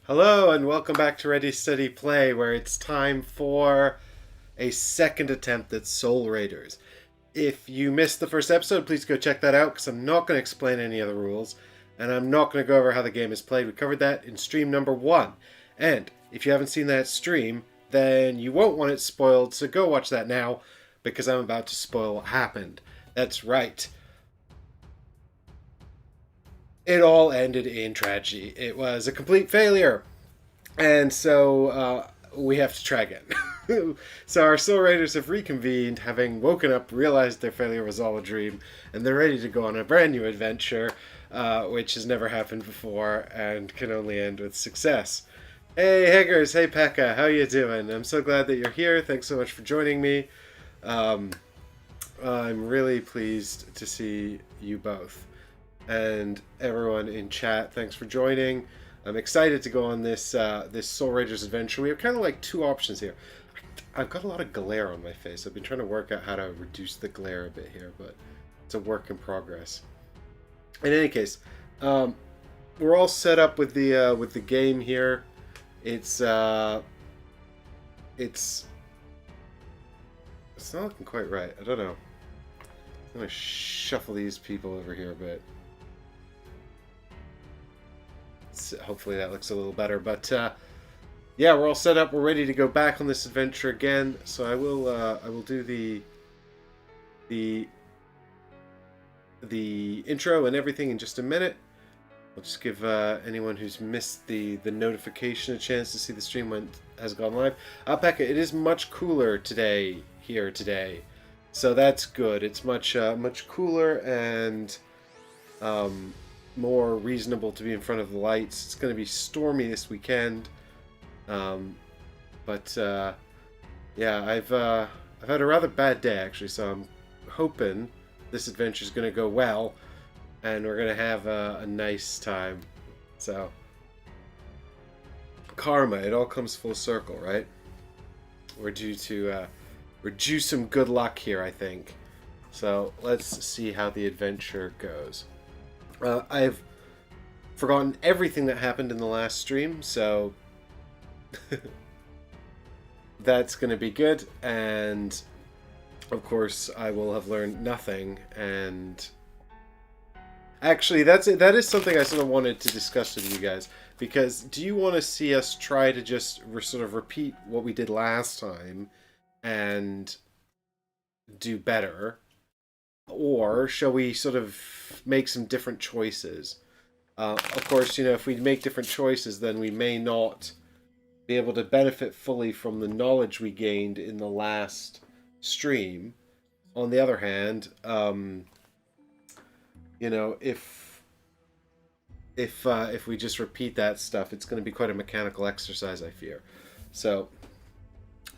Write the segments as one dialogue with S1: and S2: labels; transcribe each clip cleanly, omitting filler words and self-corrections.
S1: Hello and welcome back to Ready Steady Play, where it's time for a second attempt at Soul Raiders. If you missed the first episode, please go check that out because I'm not going to explain any of the rules and I'm not going to go over how the game is played. We covered that in stream number 1. And if you haven't seen that stream, then you won't want it spoiled, so go watch that now because I'm about to spoil what happened. That's right. It all ended in tragedy. It was a complete failure. And so we have to try again. So our Soul Raiders have reconvened, having woken up, realized their failure was all a dream, and they're ready to go on a brand new adventure, which has never happened before and can only end with success. Hey Higgers, hey Pekka, how you doing? I'm so glad that you're here. Thanks so much for joining me. Um, I'm really pleased to see you both. And everyone in chat, thanks for joining. I'm excited to go on this Soul Raiders adventure. We have kind of like two options here. I've got a lot of glare on my face. I've been trying to work out how to reduce the glare a bit here, but it's a work in progress. In any case, we're all set up with the game here. It's not looking quite right. I don't know. I'm gonna shuffle these people over here a bit. Hopefully that looks a little better, but yeah, we're all set up. We're ready to go back on this adventure again. So I will do the intro and everything in just a minute. I'll just give anyone who's missed the notification a chance to see the stream has gone live. Pekka, it is much cooler today, so that's good. It's much cooler and more reasonable to be in front of the lights. It's going to be stormy this weekend, but yeah, I've had a rather bad day actually, so I'm hoping this adventure is going to go well, and we're going to have a nice time. So, karma, it all comes full circle, right? We're due some good luck here, I think. So let's see how the adventure goes. I've forgotten everything that happened in the last stream, so that's going to be good. And of course, I will have learned nothing. And actually, that is something I sort of wanted to discuss with you guys. Because do you want to see us try to just sort of repeat what we did last time and do better? Or shall we sort of make some different choices? Of course, if we make different choices, then we may not be able to benefit fully from the knowledge we gained in the last stream. On the other hand, if we just repeat that stuff, it's going to be quite a mechanical exercise, I fear. So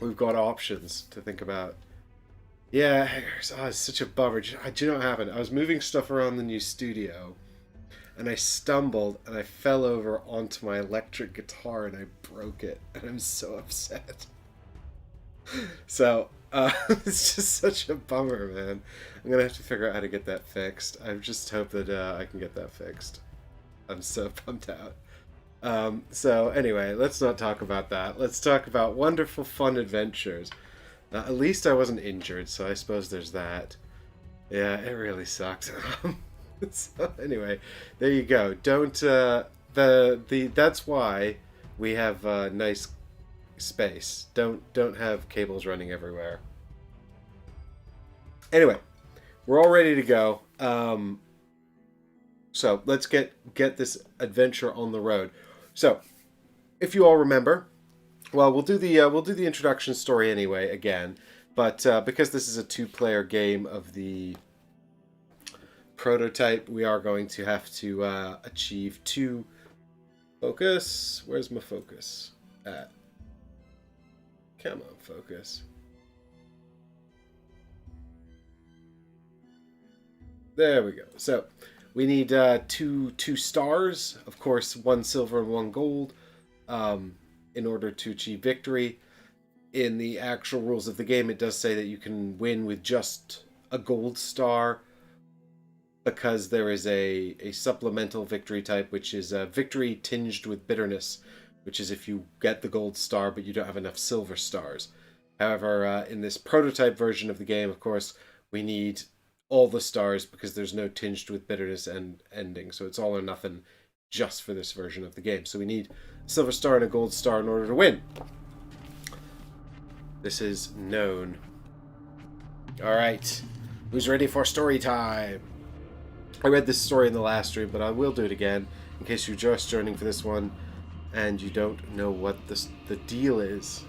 S1: we've got options to think about. Yeah, it's such a bummer. Do you know what happened? I was moving stuff around the new studio, and I stumbled, and I fell over onto my electric guitar, and I broke it, and I'm so upset. So, it's just such a bummer, man. I'm gonna have to figure out how to get that fixed. I just hope that I can get that fixed. I'm so bummed out. So anyway, let's not talk about that. Let's talk about wonderful, fun adventures. At least I wasn't injured, so I suppose there's that. Yeah, it really sucks. So anyway, there you go. Don't that's why we have nice space. Don't have cables running everywhere. Anyway, we're all ready to go. So let's get this adventure on the road. So, if you all remember. Well, we'll do the introduction story anyway again, but because this is a two-player game of the prototype, we are going to have to achieve two focus. Where's my focus at? Come on, focus. There we go. So we need two stars, of course, one silver and one gold. In order to achieve victory. In the actual rules of the game, it does say that you can win with just a gold star because there is a supplemental victory type, which is a victory tinged with bitterness, which is if you get the gold star but you don't have enough silver stars. However, in this prototype version of the game, of course, we need all the stars because there's no tinged with bitterness and ending. So it's all or nothing just for this version of the game. So we need a silver star and a gold star in order to win. This is known. Alright. Who's ready for story time? I read this story in the last stream, but I will do it again in case you're just joining for this one and you don't know what the deal is.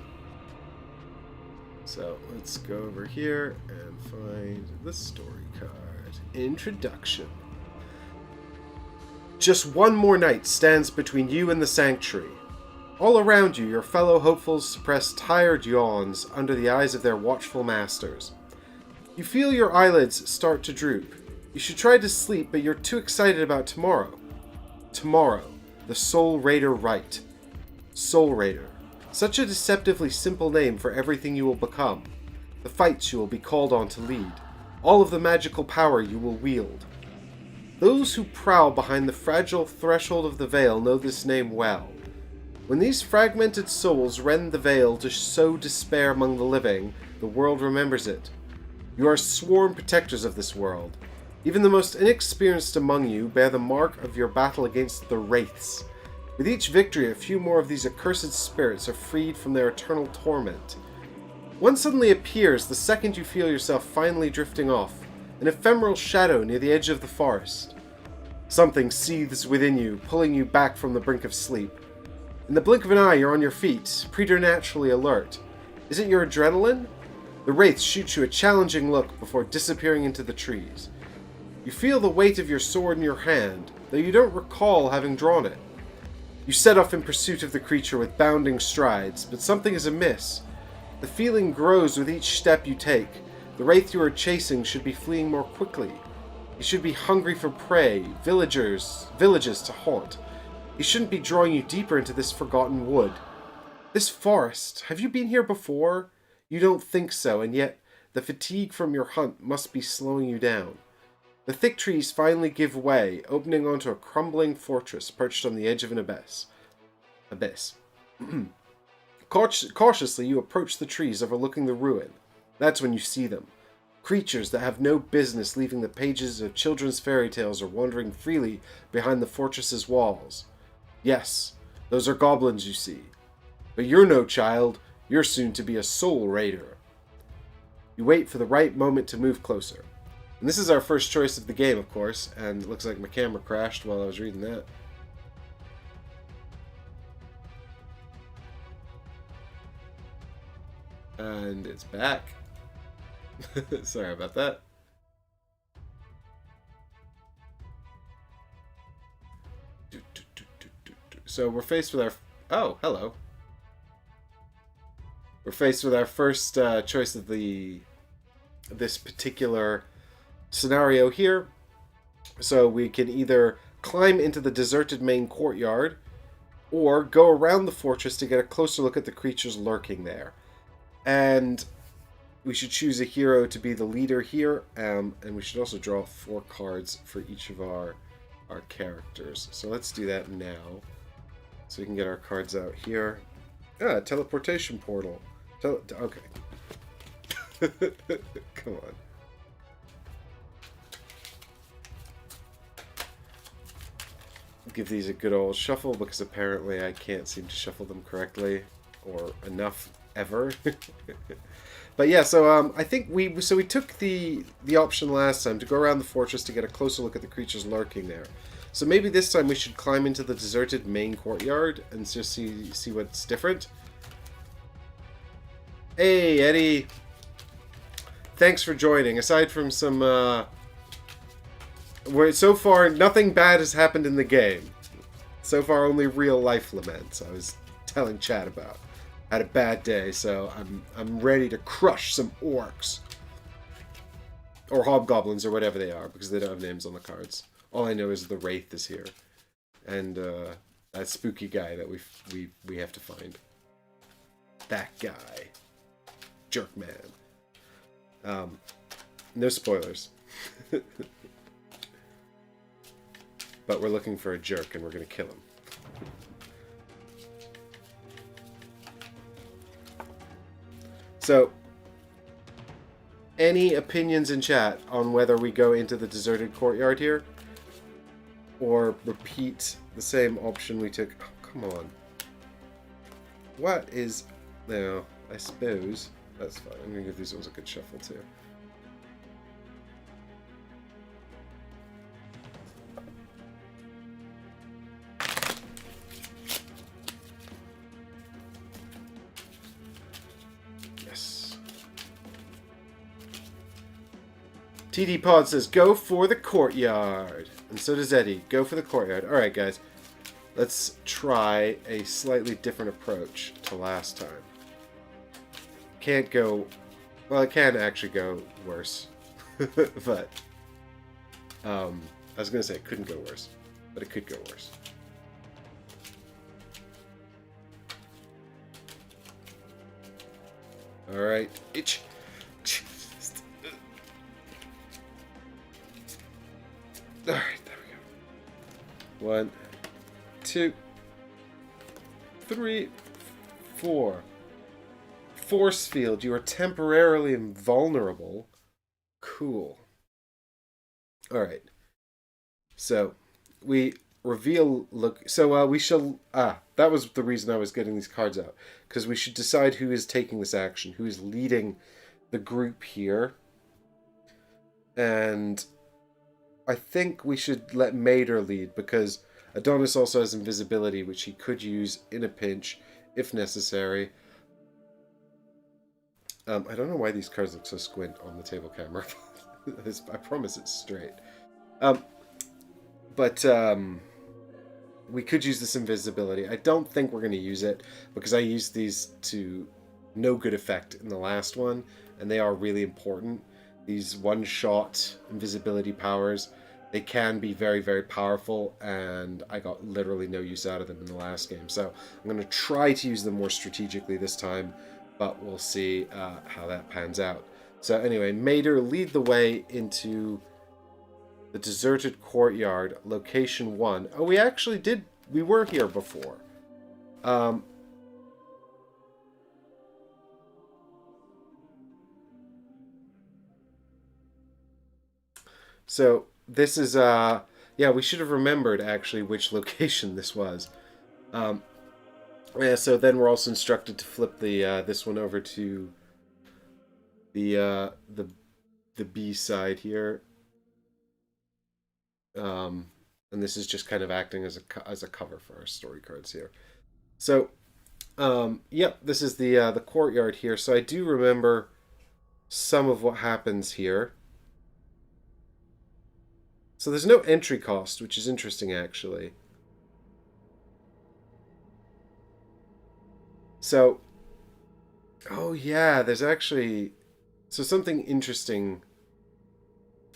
S1: So let's go over here and find the story card. Introduction. Just one more night stands between you and the sanctuary. All around you, your fellow hopefuls suppress tired yawns under the eyes of their watchful masters. You feel your eyelids start to droop. You should try to sleep, but you're too excited about tomorrow. Tomorrow, the Soul Raider Rite. Soul Raider. Such a deceptively simple name for everything you will become. The fights you will be called on to lead. All of the magical power you will wield. Those who prowl behind the fragile threshold of the veil know this name well. When these fragmented souls rend the veil to sow despair among the living, the world remembers it. You are sworn protectors of this world. Even the most inexperienced among you bear the mark of your battle against the Wraiths. With each victory, a few more of these accursed spirits are freed from their eternal torment. One suddenly appears the second you feel yourself finally drifting off, an ephemeral shadow near the edge of the forest. Something seethes within you, pulling you back from the brink of sleep. In the blink of an eye, you're on your feet, preternaturally alert. Is it your adrenaline? The wraith shoots you a challenging look before disappearing into the trees. You feel the weight of your sword in your hand, though you don't recall having drawn it. You set off in pursuit of the creature with bounding strides, but something is amiss. The feeling grows with each step you take. The wraith you are chasing should be fleeing more quickly. He should be hungry for prey, villages to haunt. He shouldn't be drawing you deeper into this forgotten wood. This forest, have you been here before? You don't think so, and yet the fatigue from your hunt must be slowing you down. The thick trees finally give way, opening onto a crumbling fortress perched on the edge of an abyss. Cautiously, you approach the trees overlooking the ruin. That's when you see them. Creatures that have no business leaving the pages of children's fairy tales are wandering freely behind the fortress's walls. Yes, those are goblins you see. But you're no child. You're soon to be a soul raider. You wait for the right moment to move closer. And this is our first choice of the game, of course, and it looks like my camera crashed while I was reading that. And it's back. Sorry about that. So we're faced with our... Oh, hello. We're faced with our first choice of this particular scenario here. So we can either climb into the deserted main courtyard or go around the fortress to get a closer look at the creatures lurking there. And we should choose a hero to be the leader here, and we should also draw 4 cards for each of our characters. So let's do that now. So we can get our cards out here. Ah, teleportation portal. Okay. Come on. Give these a good old shuffle because apparently I can't seem to shuffle them correctly or enough ever. But yeah, so I think we took the option last time to go around the fortress to get a closer look at the creatures lurking there. So maybe this time we should climb into the deserted main courtyard and just see what's different. Hey, Eddie. Thanks for joining. Aside from some so far nothing bad has happened in the game. So far only real life laments I was telling Chad about. Had a bad day, so I'm ready to crush some orcs. Or hobgoblins or whatever they are, because they don't have names on the cards. All I know is the Wraith is here. And that spooky guy that we have to find. That guy. Jerk man. No spoilers. But we're looking for a jerk and we're going to kill him. So, any opinions in chat on whether we go into the deserted courtyard here? Or repeat the same option we took? Oh, come on. What is... No, I suppose... That's fine. I'm going to give these ones a good shuffle too. TD Pod says, go for the courtyard. And so does Eddie. Go for the courtyard. Alright, guys. Let's try a slightly different approach to last time. Can't go... Well, it can actually go worse. But... I was going to say it couldn't go worse. But it could go worse. Alright. Itch. Alright, there we go. 1, 2, 3, 4. Force field. You are temporarily invulnerable. Cool. Alright. So, we reveal... Look. So, we shall... that was the reason I was getting these cards out. Because we should decide who is taking this action. Who is leading the group here. And... I think we should let Mater lead, because Adonis also has invisibility, which he could use in a pinch, if necessary. I don't know why these cards look so squint on the table camera. I promise it's straight. But we could use this invisibility. I don't think we're going to use it, because I used these to no good effect in the last one, and they are really important. These one-shot invisibility powers, they can be very, very powerful, and I got literally no use out of them in the last game. So I'm going to try to use them more strategically this time, but we'll see how that pans out. So anyway, Mater, lead the way into the deserted courtyard, location 1. Oh, we actually did, we were here before. So this is, yeah, we should have remembered actually which location this was. Yeah, so then we're also instructed to flip the this one over to the B side here. And this is just kind of acting as a cover for our story cards here. So, yep, this is the courtyard here. So I do remember some of what happens here. So there's no entry cost, which is interesting, actually. So, oh yeah, there's actually, so something interesting.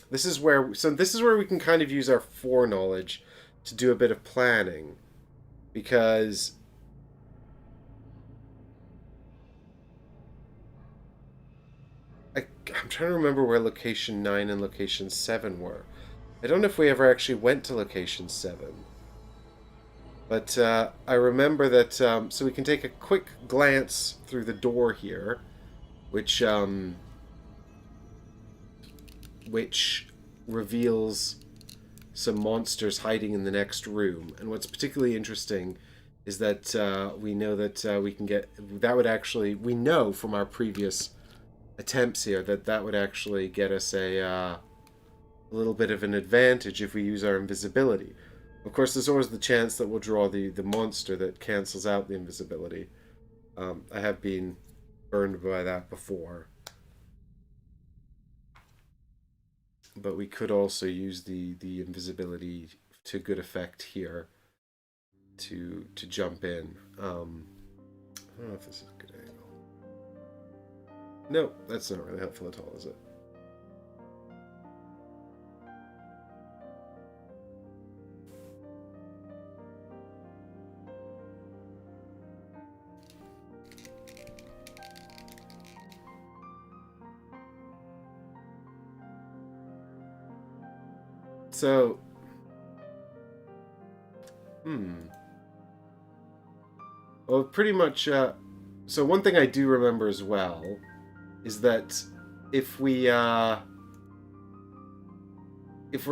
S1: This is where we can kind of use our foreknowledge to do a bit of planning, because I'm trying to remember where location 9 and location 7 were. I don't know if we ever actually went to location 7. But I remember that, so we can take a quick glance through the door here, which reveals some monsters hiding in the next room. And what's particularly interesting is that we know that we can get, that would actually, we know from our previous attempts here that would actually get us a little bit of an advantage if we use our invisibility. Of course, there's always the chance that we'll draw the monster that cancels out the invisibility. I have been burned by that before. But we could also use the invisibility to good effect here to jump in. I don't know if this is a good angle. No, that's not really helpful at all, is it? So, well, pretty much, so one thing I do remember as well is that if we're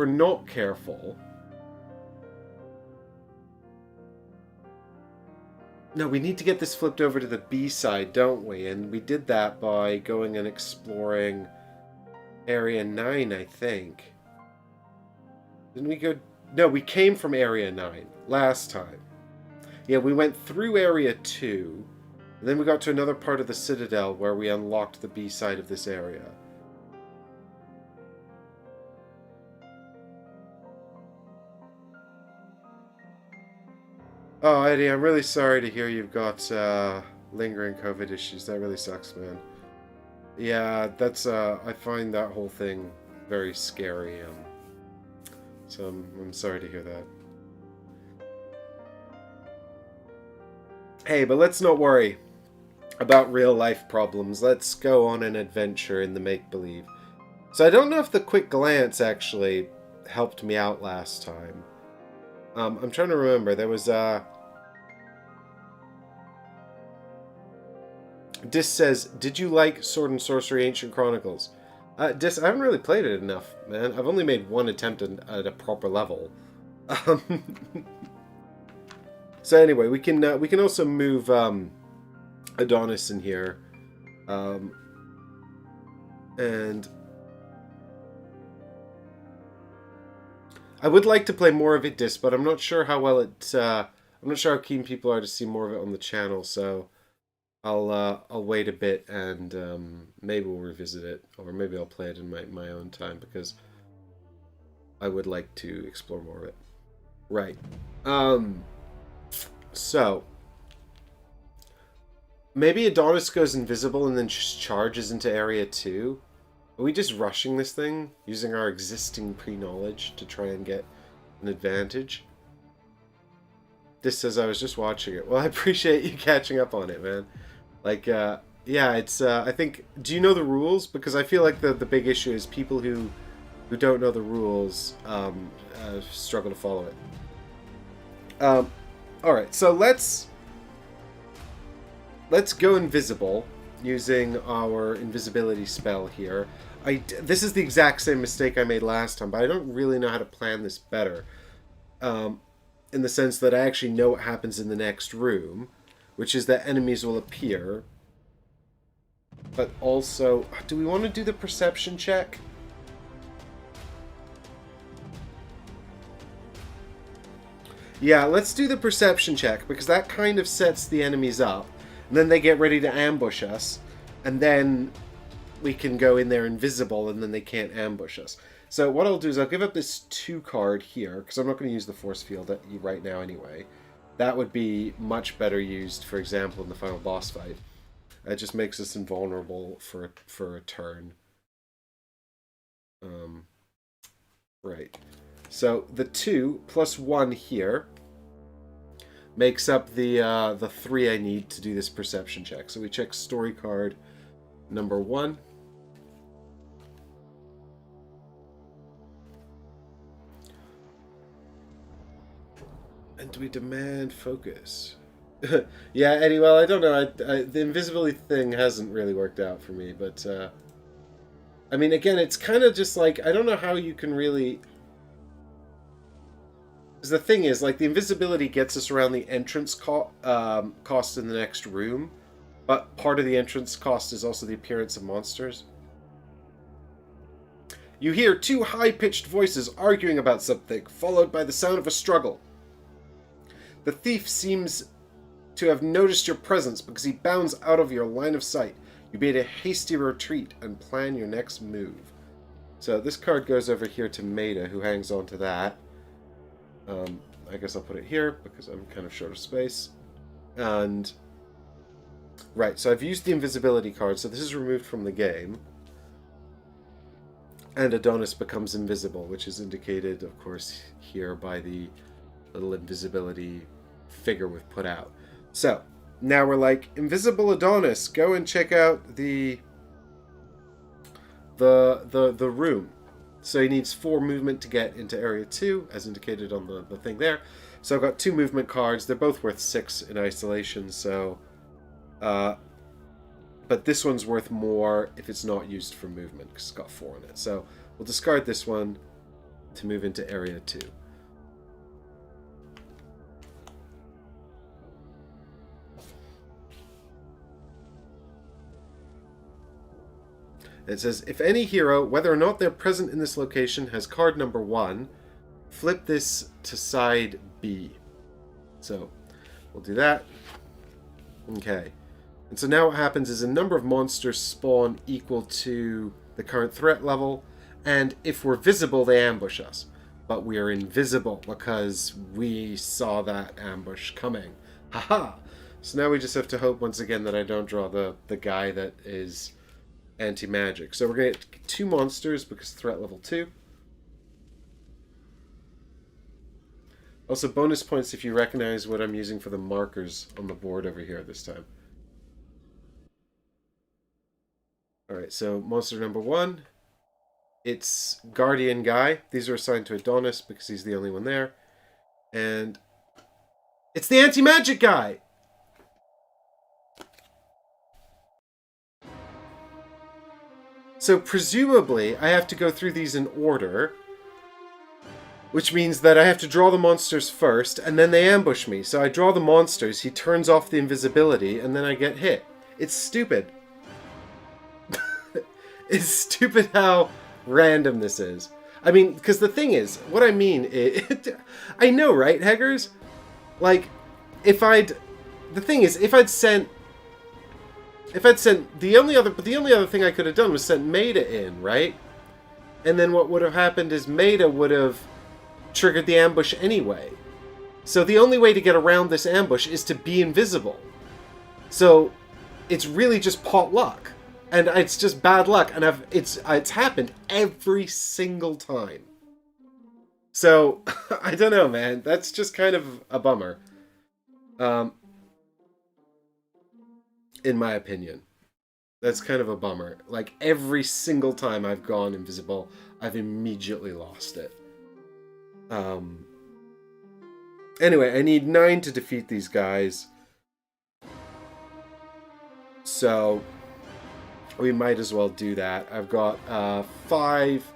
S1: not careful... No, we need to get this flipped over to the B side, don't we? And we did that by going and exploring Area 9, I think. Didn't we go... No, we came from Area 9 last time. Yeah, we went through Area 2, and then we got to another part of the Citadel where we unlocked the B side of this area. Oh, Eddie, I'm really sorry to hear you've got lingering COVID issues. That really sucks, man. Yeah, that's I find that whole thing very scary. So I'm sorry to hear that. Hey, but let's not worry about real life problems. Let's go on an adventure in the make-believe. So I don't know if the quick glance actually helped me out last time. I'm trying to remember. There was Dis says, "Did you like Sword and Sorcery Ancient Chronicles?" Dis, I haven't really played it enough, man. I've only made one attempt at a proper level. So anyway, we can also move Adonis in here, and I would like to play more of it, Dis, but I'm not sure how well it. I'm not sure how keen people are to see more of it on the channel. So I'll wait a bit and maybe we'll revisit it, or maybe I'll play it in my own time because I would like to explore more of it. Right. So maybe Adonis goes invisible and then just charges into Area 2. Are we just rushing this thing, using our existing pre-knowledge to try and get an advantage? This says I was just watching it. Well, I appreciate you catching up on it, man. Like, yeah, it's, I think, do you know the rules? Because I feel like the big issue is people who don't know the rules struggle to follow it. Alright, so let's go invisible using our invisibility spell here. This is the exact same mistake I made last time, but I don't really know how to plan this better. In the sense that I actually know what happens in the next room, which is that enemies will appear. But also, do we want to do the perception check? Yeah, let's do the perception check, because that kind of sets the enemies up. And then they get ready to ambush us. And then we can go in there invisible, and then they can't ambush us. So what I'll do is I'll give up this 2 card here, because I'm not going to use the force field right now anyway. That would be much better used, for example, in the final boss fight. It just makes us invulnerable for a turn. Right. So the 2 plus 1 here makes up the 3 I need to do this perception check. So we check story card number 1. And we demand focus. Yeah, Eddie, well, I don't know. The invisibility thing hasn't really worked out for me, but I mean, again, it's kind of just like, I don't know how you can really... Because the thing is, like, the invisibility gets us around the entrance cost in the next room, but part of the entrance cost is also the appearance of monsters. You hear 2 high-pitched voices arguing about something, followed by the sound of a struggle. The thief seems to have noticed your presence because he bounds out of your line of sight. You made a hasty retreat and plan your next move. So this card goes over here to Maida, who hangs on to that. I guess I'll put it here because I'm kind of short of space. And right, so I've used the invisibility card, so this is removed from the game. And Adonis becomes invisible, which is indicated, of course, here by the little invisibility figure we've put out. So now we're like, invisible Adonis, go and check out the room. So he needs 4 movement to get into area 2, as indicated on the thing there. So I've got 2 movement cards. They're both worth 6 in isolation. So, but but this one's worth more if it's not used for movement, because it's got 4 in it. So we'll discard this one to move into area 2. It says, if any hero, whether or not they're present in this location, has card number 1, flip this to side B. So we'll do that. Okay. And so now what happens is a number of monsters spawn equal to the current threat level, and if we're visible, they ambush us. But we are invisible because we saw that ambush coming. Haha! So now we just have to hope once again that I don't draw the guy that is anti-magic. So we're going to get 2 monsters because threat level 2. Also, bonus points if you recognize what I'm using for the markers on the board over here this time. Alright, so monster number 1. It's Guardian Guy. These are assigned to Adonis because he's the only one there. And it's the anti-magic guy! So presumably, I have to go through these in order, which means that I have to draw the monsters first, and then they ambush me. So I draw the monsters, he turns off the invisibility, and then I get hit. It's stupid. It's stupid how random this is. I mean, because the thing is, what I mean is, I know, right, Heggers? Like, if I'd sent, the only other thing I could have done was sent Maida in, right? And then what would have happened is Maida would have triggered the ambush anyway. So the only way to get around this ambush is to be invisible. So it's really just pot luck. And it's just bad luck, and it's happened every single time. So, I don't know, man. That's just kind of a bummer. In my opinion. That's kind of a bummer. Like, every single time I've gone invisible, I've immediately lost it. Anyway, I need 9 to defeat these guys. So we might as well do that. I've got 5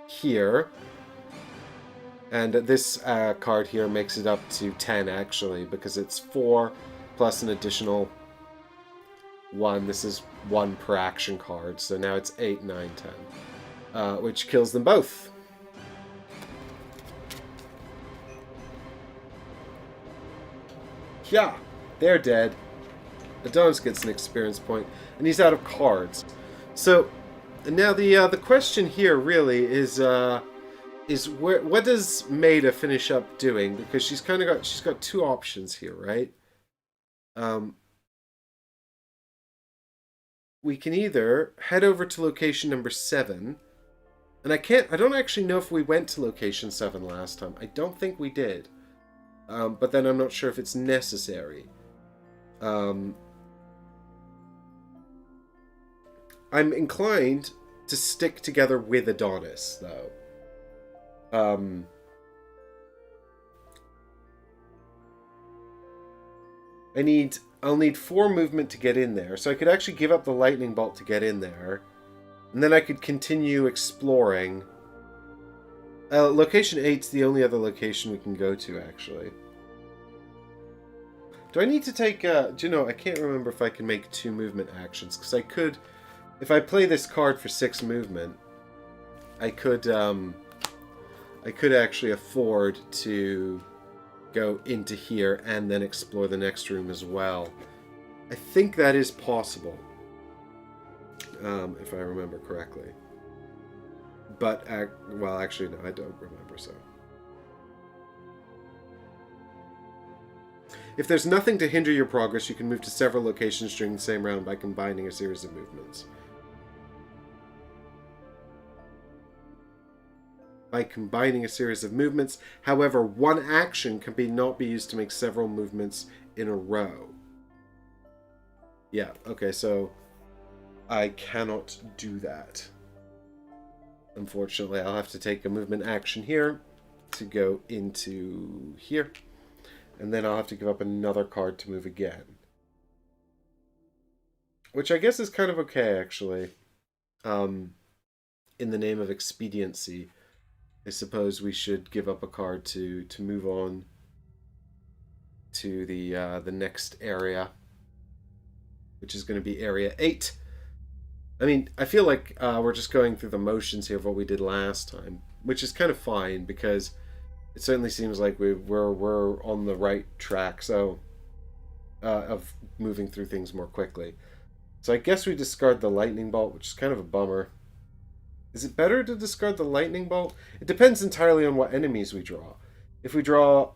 S1: here. And this card here makes it up to 10, actually, because it's 4 plus an additional 1. This is 1 per action card. So now it's 8, 9, 10. Which kills them both. Yeah, they're dead. Adonis gets an experience point, and he's out of cards. So now the question here really is what does Maida finish up doing? Because she's got 2 options here, right? We can either head over to location number 7, and I don't actually know if we went to location 7 last time. I don't think we did. But then I'm not sure if it's necessary. I'm inclined to stick together with Adonis, though. I'll need 4 movement to get in there, so I could actually give up the lightning bolt to get in there, and then I could continue exploring. Location 8's the only other location we can go to, actually. Do I need to take, do you know, I can't remember if I can make 2 movement actions, because I could, if I play this card for 6 movement, I could actually afford to go into here and then explore the next room as well. I think that is possible, if I remember correctly. But, well, actually, no, I don't remember, so. If there's nothing to hinder your progress, you can move to several locations during the same round by combining a series of movements. However, one action can not be used to make several movements in a row. Yeah, okay, so I cannot do that. Unfortunately, I'll have to take a movement action here to go into here. And then I'll have to give up another card to move again. which I guess is kind of okay, actually. Um, in the name of expediency, I suppose we should give up a card to move on to the next area, which is going to be Area 8. I mean, I feel like we're just going through the motions here of what we did last time, which is kind of fine because it certainly seems like we're on the right track. So of moving through things more quickly. So I guess we discard the lightning bolt, which is kind of a bummer. Is it better to discard the lightning bolt? It depends entirely on what enemies we draw. If we draw,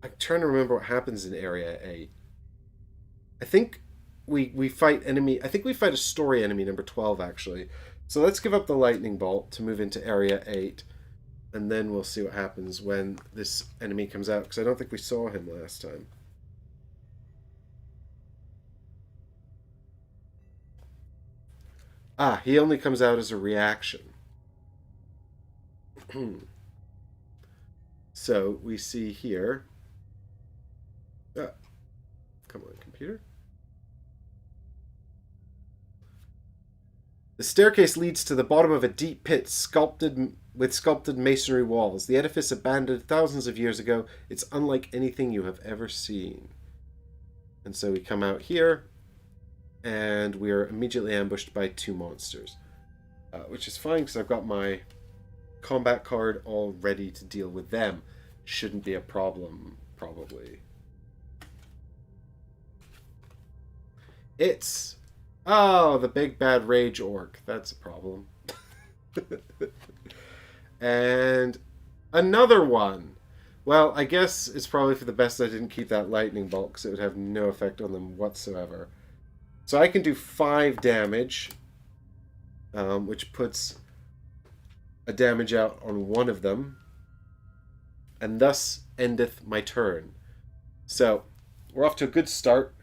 S1: I'm trying to remember what happens in Area 8. I think we fight enemy. I think we fight a story enemy number 12 actually. So let's give up the lightning bolt to move into Area 8, and then we'll see what happens when this enemy comes out because I don't think we saw him last time. Ah, he only comes out as a reaction. So we see here. Ah, come on, computer. The staircase leads to the bottom of a deep pit sculpted masonry walls. The edifice abandoned thousands of years ago. It's unlike anything you have ever seen. And so we come out here, and we are immediately ambushed by two monsters, which is fine because I've got my combat card all ready to deal with them. Shouldn't be a problem, probably. It's... Oh, the big bad rage orc. That's a problem. And another one. Well, I guess it's probably for the best I didn't keep that lightning bolt because it would have no effect on them whatsoever. So I can do 5 damage, which puts a damage out on one of them, and thus endeth my turn. So we're off to a good start.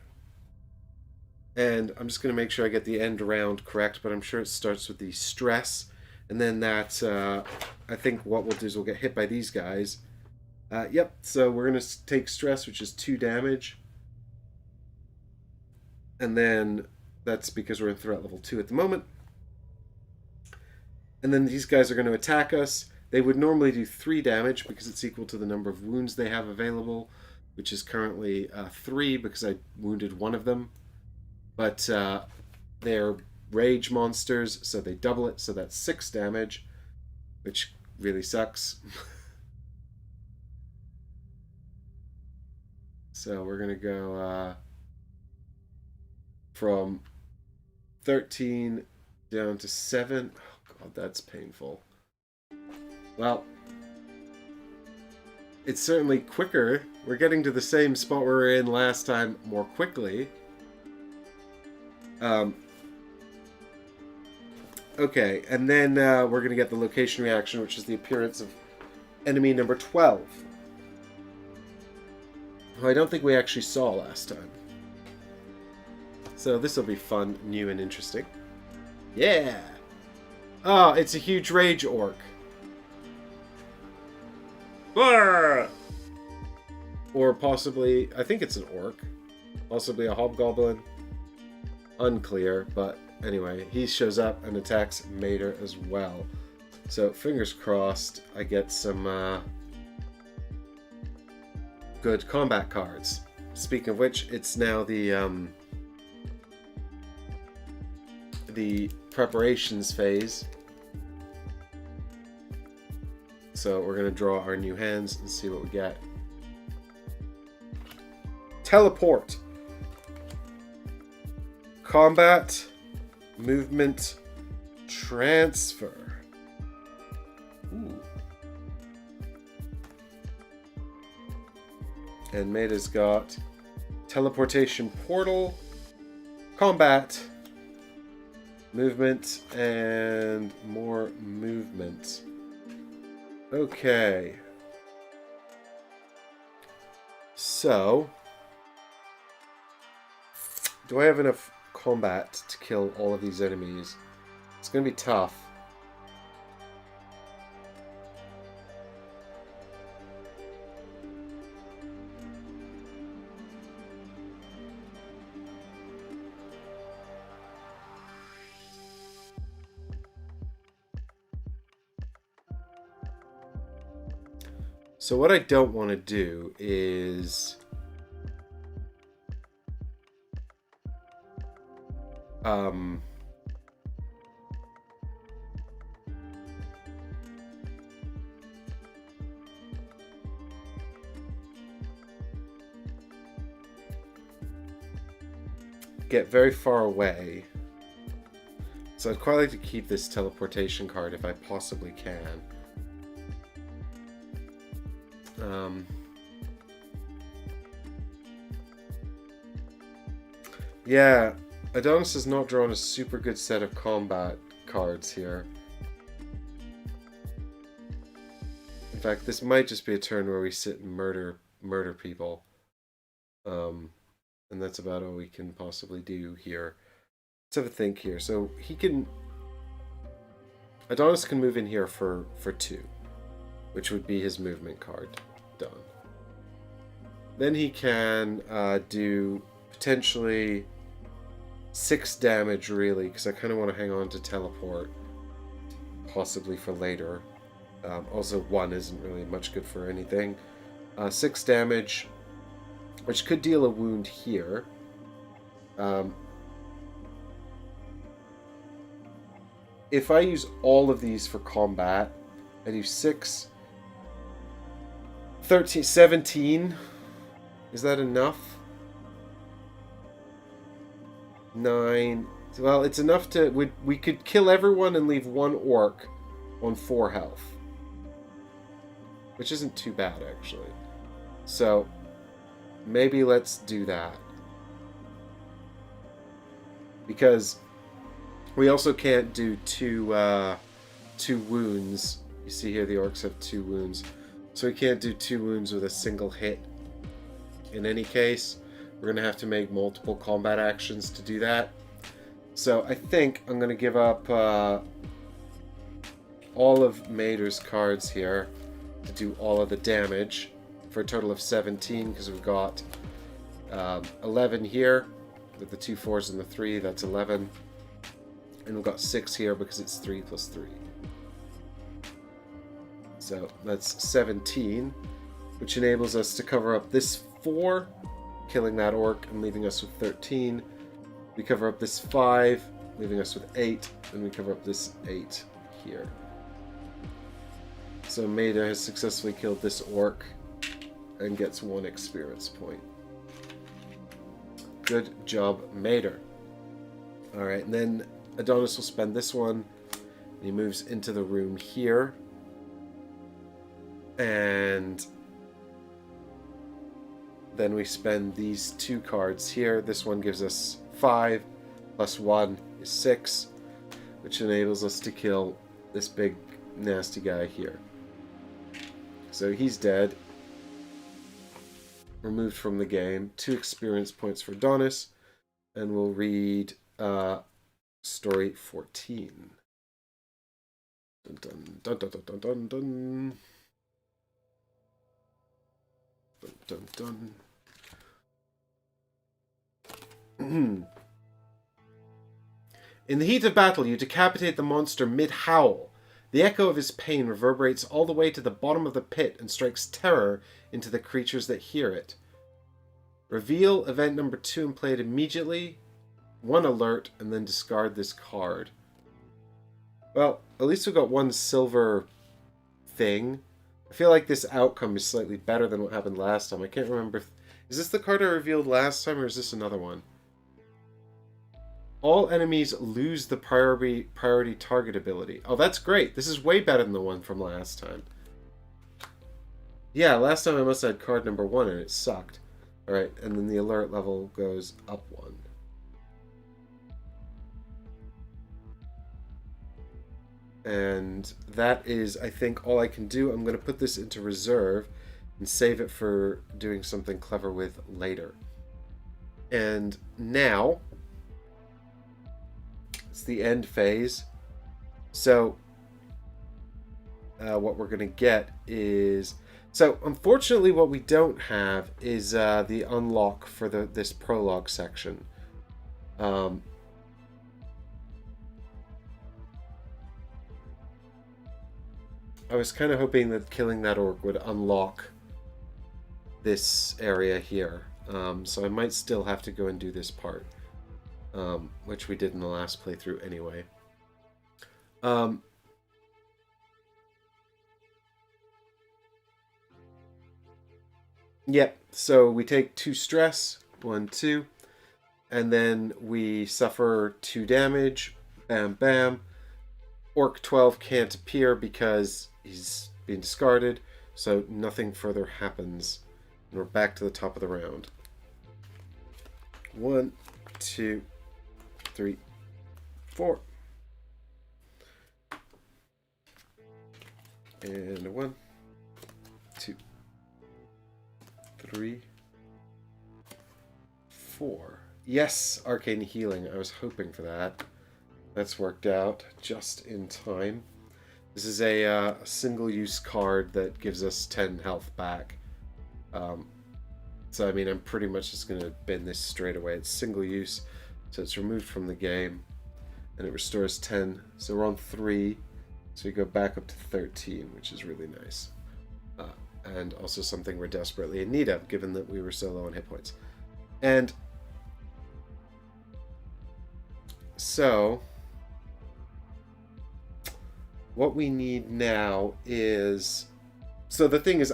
S1: And I'm just going to make sure I get the end round correct, but I'm sure it starts with the stress. And then that, I think what we'll do is we'll get hit by these guys. Yep, so we're going to take stress, which is 2 damage. And then that's because we're in threat level 2 at the moment. And then these guys are going to attack us. They would normally do 3 damage because it's equal to the number of wounds they have available, which is currently 3 because I wounded one of them. But they're rage monsters, so they double it, so that's 6 damage, which really sucks. So we're going to go from 13 down to 7. Oh god, that's painful. Well, it's certainly quicker. We're getting to the same spot we were in last time more quickly. Okay, and then we're going to get the location reaction, which is the appearance of enemy number 12. Who I don't think we actually saw last time. So this will be fun, new, and interesting. Yeah! Oh, it's a huge rage orc. Arrgh! Or possibly, I think it's an orc. Possibly a hobgoblin. Unclear, but anyway, he shows up and attacks Mater as well. So fingers crossed I get some good combat cards. Speaking of which, it's now the preparations phase. So we're going to draw our new hands and see what we get. Teleport. Combat, movement, transfer. Ooh. And Meta's got teleportation portal, combat, movement, and more movement. Okay. So, do I have enough combat to kill all of these enemies? It's going to be tough. So what I don't want to do is get very far away. So I'd quite like to keep this teleportation card if I possibly can. Yeah, Adonis has not drawn a super good set of combat cards here. In fact, this might just be a turn where we sit and murder people. And that's about all we can possibly do here. Let's have a think here. So he can... Adonis can move in here for 2, which would be his movement card. Done. Then he can do potentially 6 damage, really, because I kind of want to hang on to teleport, possibly for later. Also, 1 isn't really much good for anything. 6 damage, which could deal a wound here. If I use all of these for combat, I do 6, 13, 17. Is that enough? 9. Well, it's enough to... We could kill everyone and leave 1 orc on 4 health. Which isn't too bad, actually. So, maybe let's do that. Because we also can't do 2 wounds. You see here the orcs have 2 wounds. So we can't do 2 wounds with a single hit. In any case, we're going to have to make multiple combat actions to do that. So I think I'm going to give up all of Mater's cards here to do all of the damage for a total of 17, because we've got 11 here with the 2 4s and the 3. That's 11. And we've got 6 here because it's 3 plus 3. So that's 17, which enables us to cover up this 4, killing that orc and leaving us with 13. We cover up this 5, leaving us with 8, and we cover up this 8 here. So Mater has successfully killed this orc and gets 1 experience point. Good job, Mater. Alright, and then Adonis will spend this one. And he moves into the room here. And then we spend these 2 cards here. This one gives us 5, plus 1 is 6, which enables us to kill this big nasty guy here. So he's dead. Removed from the game. 2 experience points for Adonis. And we'll read story 14. Dun dun dun dun dun dun dun. Dun dun dun. In the heat of battle, you decapitate the monster mid-howl. The echo of his pain reverberates all the way to the bottom of the pit and strikes terror into the creatures that hear it. Reveal event number 2 and play it immediately. 1 alert, and then discard this card. Well, at least we got 1 silver thing. I feel like this outcome is slightly better than what happened last time. I can't remember if... Is this the card I revealed last time, or is this another one? All enemies lose the priority target ability. Oh, that's great. This is way better than the one from last time. Yeah, last time I must have had card number 1 and it sucked. Alright, and then the alert level goes up 1. And that is, I think, all I can do. I'm going to put this into reserve and save it for doing something clever with later. And now, it's the end phase. So, what we're going to get is... So, unfortunately, what we don't have is the unlock for this prologue section. I was kind of hoping that killing that orc would unlock this area here. So I might still have to go and do this part, which we did in the last playthrough anyway. Yep, so we take 2 stress, 1, 2, and then we suffer 2 damage, bam, bam. Orc 12 can't appear because he's been discarded, so nothing further happens. And we're back to the top of the round. 1, 2, 3, 4. And 1, 2, 3, 4. Yes, arcane healing. I was hoping for that. That's worked out just in time. This is a single-use card that gives us 10 health back. So, I mean, I'm pretty much just going to bin this straight away. It's single-use, so it's removed from the game. And it restores 10. So we're on 3. So we go back up to 13, which is really nice. And also something we're desperately in need of, given that we were so low on hit points. And so what we need now is... So the thing is,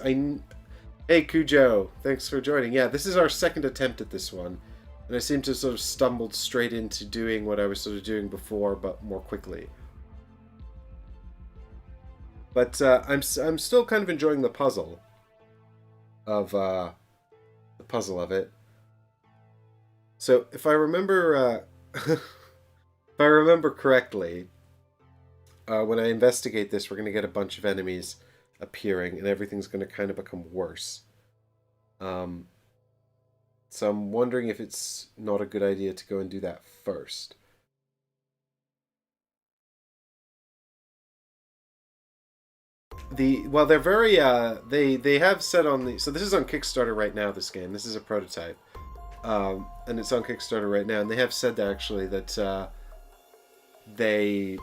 S1: Hey Cujo, thanks for joining. Yeah, this is our second attempt at this one. And I seem to have sort of stumbled straight into doing what I was sort of doing before, but more quickly. But I'm still kind of enjoying the puzzle of it. So if I remember if I remember correctly, when I investigate this, we're going to get a bunch of enemies appearing, and everything's going to kind of become worse. So I'm wondering if it's not a good idea to go and do that first. Well, they're very they have said on the, so this is on Kickstarter right now, this game. This is a prototype. And it's on Kickstarter right now, and they have said that actually that they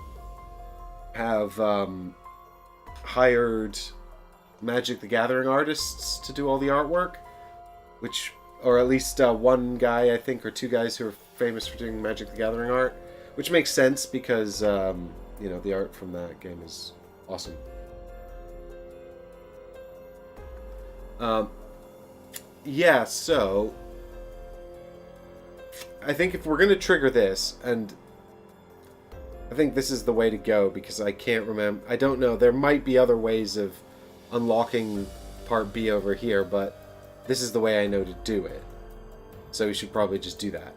S1: have hired Magic the Gathering artists to do all the artwork, which, or at least one guy, I think, or 2 guys who are famous for doing Magic the Gathering art, which makes sense because you know, the art from that game is awesome. Yeah, so I think if we're going to trigger this, and I think this is the way to go, because I can't remember, I don't know, there might be other ways of unlocking part B over here, but this is the way I know to do it. So we should probably just do that.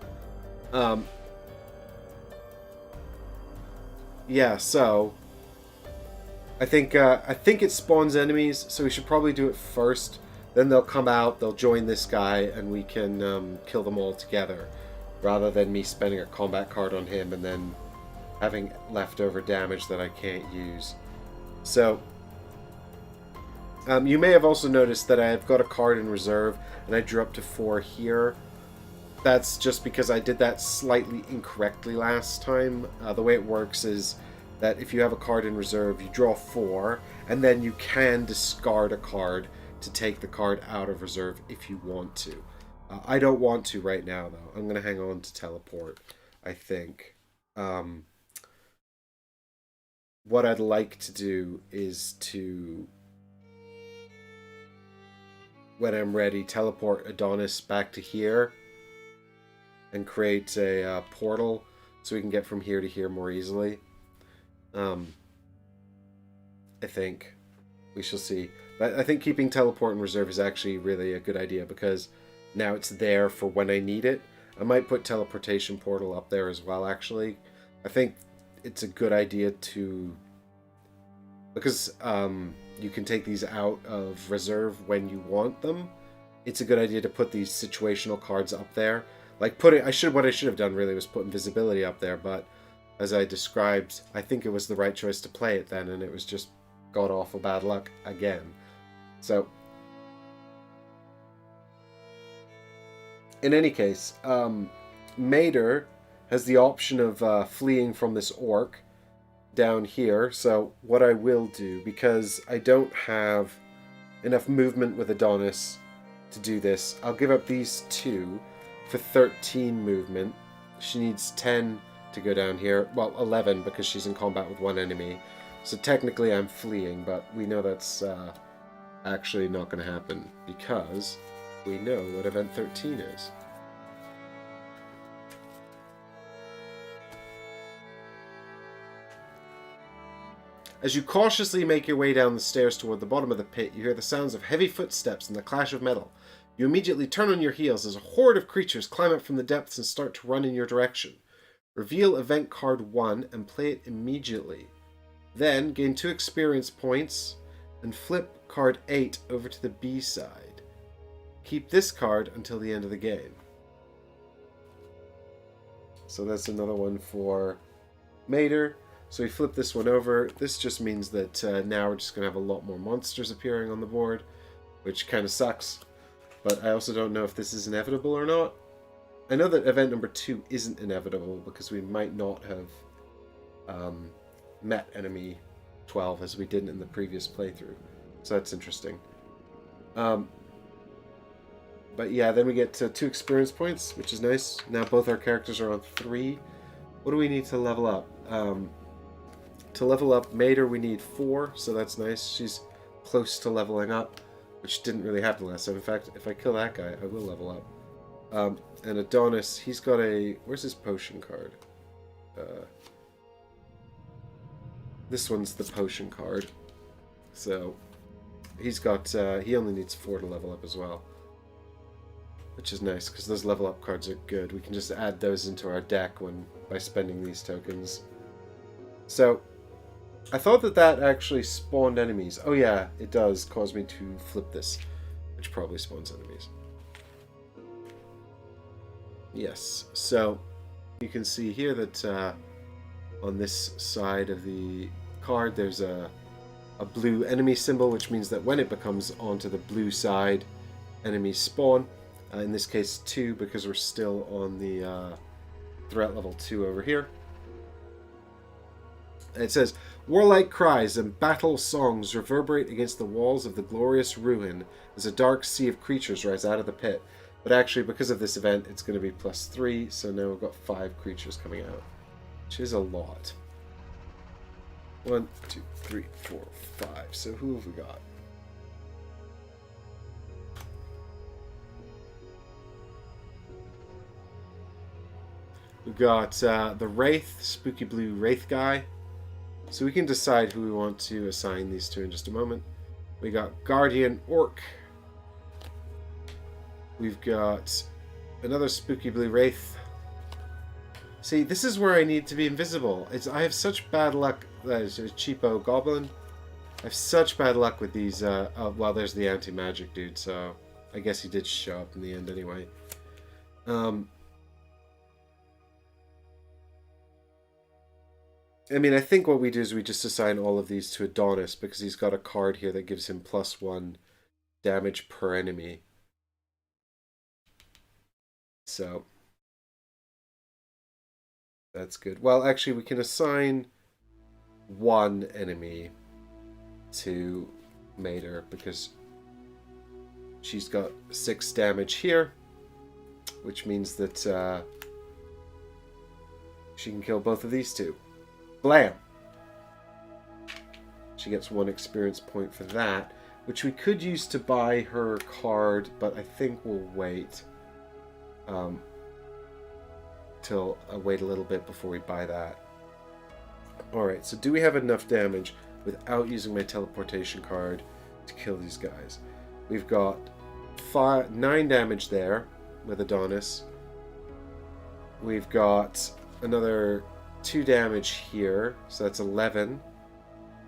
S1: Yeah, so I think it spawns enemies, so we should probably do it first. Then they'll come out, they'll join this guy, and we can kill them all together, rather than me spending a combat card on him and then having leftover damage that I can't use. So, you may have also noticed that I've got a card in reserve, and I drew up to 4 here. That's just because I did that slightly incorrectly last time. The way it works is that if you have a card in reserve, you draw 4, and then you can discard a card to take the card out of reserve if you want to. I don't want to right now, though. I'm going to hang on to teleport, I think. What I'd like to do is to, when I'm ready, teleport Adonis back to here and create a portal so we can get from here to here more easily. I think. We shall see. But I think keeping teleport in reserve is actually really a good idea, because now it's there for when I need it. I might put teleportation portal up there as well, actually. I think it's a good idea to, because you can take these out of reserve when you want them. It's a good idea to put these situational cards up there. Like what I should have done really was put invisibility up there, but as I described, I think it was the right choice to play it then, and it was just god awful bad luck again. So, in any case, Mater has the option of fleeing from this orc, down here. So what I will do, because I don't have enough movement with Adonis to do this, I'll give up these 2 for 13 movement. She needs 10 to go down here. Well, 11 because she's in combat with 1 enemy. So technically I'm fleeing, but we know that's actually not going to happen because we know what event 13 is. As you cautiously make your way down the stairs toward the bottom of the pit, you hear the sounds of heavy footsteps and the clash of metal. You immediately turn on your heels as a horde of creatures climb up from the depths and start to run in your direction. Reveal event card 1 and play it immediately. Then gain 2 experience points and flip card 8 over to the B side. Keep this card until the end of the game. So that's another one for Mater. So we flip this one over. This just means that now we're just going to have a lot more monsters appearing on the board, which kind of sucks. But I also don't know if this is inevitable or not. I know that event number 2 isn't inevitable because we might not have met enemy 12 as we did in the previous playthrough. So that's interesting. But yeah, then we get 2 experience points, which is nice. Now both our characters are on 3. What do we need to level up? To level up Mater, we need 4, so that's nice. She's close to leveling up, which didn't really happen last time. In fact, if I kill that guy, I will level up. And Adonis, he's got a... Where's his potion card? This one's the potion card. So, he's got... he only needs 4 to level up as well. Which is nice, because those level up cards are good. We can just add those into our deck by spending these tokens. So, I thought that actually spawned enemies. Oh yeah, it does cause me to flip this, which probably spawns enemies. Yes, so you can see here that on this side of the card there's a blue enemy symbol, which means that when it becomes onto the blue side, enemies spawn. In this case 2, because we're still on the threat level 2 over here. It says, warlike cries and battle songs reverberate against the walls of the glorious ruin as a dark sea of creatures rise out of the pit. But actually, because of this event, it's going to be +3, so now we've got 5 creatures coming out, which is a lot. 1, 2, 3, 4, 5. So who have we got? We've got the Wraith, spooky blue Wraith guy. So we can decide who we want to assign these to in just a moment. We got Guardian Orc. We've got another spooky blue Wraith. See, this is where I need to be invisible. I have such bad luck. That is a cheapo goblin. I have such bad luck with these. Well, there's the anti-magic dude, so I guess he did show up in the end anyway. I mean, I think what we do is we just assign all of these to Adonis because he's got a card here that gives him +1 damage per enemy. So, that's good. Well, actually, we can assign 1 enemy to Mater because she's got 6 damage here, which means that she can kill both of these 2. Blam! She gets 1 experience point for that, which we could use to buy her card, but I think we'll wait. Wait a little bit before we buy that. Alright, so do we have enough damage without using my teleportation card to kill these guys? We've got 9 damage there with Adonis. We've got another 2 damage here, so that's 11.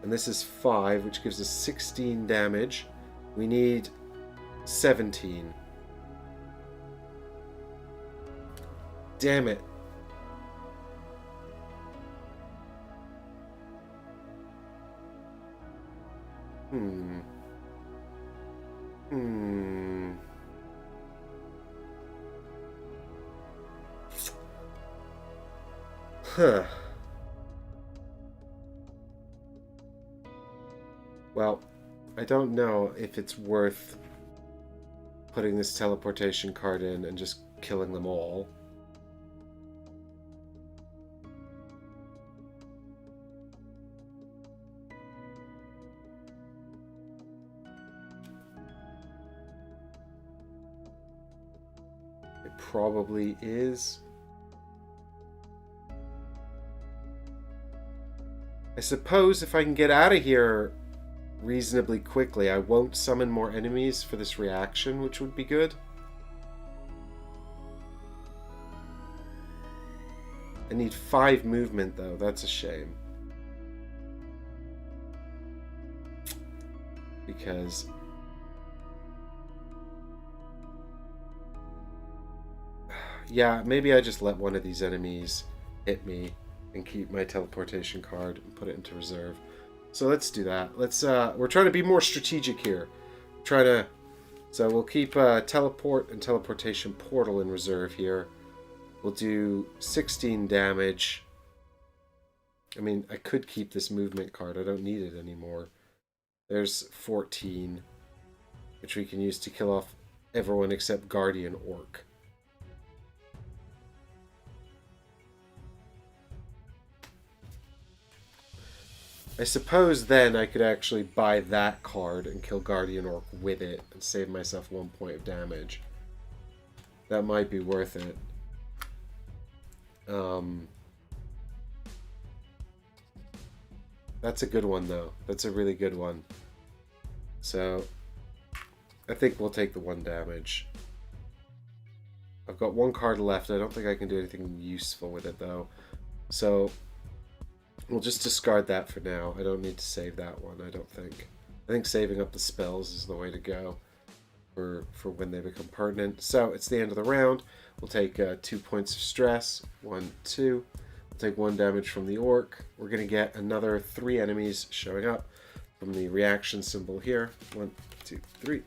S1: And this is 5, which gives us 16 damage. We need 17. Damn it. Huh. Well, I don't know if it's worth putting this teleportation card in and just killing them all. It probably is. I suppose if I can get out of here reasonably quickly, I won't summon more enemies for this reaction, which would be good. I need 5 movement, though. That's a shame. Because... yeah, maybe I just let one of these enemies hit me and keep my teleportation card and put it into reserve. So let's do that. Let's we're trying to be more strategic here. So we'll keep teleport and teleportation portal in reserve here. We'll do 16 damage. I mean, I could keep this movement card. I don't need it anymore. There's 14, which we can use to kill off everyone except Guardian Orc. I suppose then I could actually buy that card and kill Guardian Orc with it and save myself 1 point of damage. That might be worth it. That's a good one, though. That's a really good one. So, I think we'll take the 1 damage. I've got 1 card left. I don't think I can do anything useful with it, though. So... we'll just discard that for now. I don't need to save that one, I don't think. I think saving up the spells is the way to go for when they become pertinent. So, it's the end of the round. We'll take 2 points of stress. 1, 2. We'll take 1 damage from the orc. We're going to get another 3 enemies showing up from the reaction symbol here. 1, 2, 3.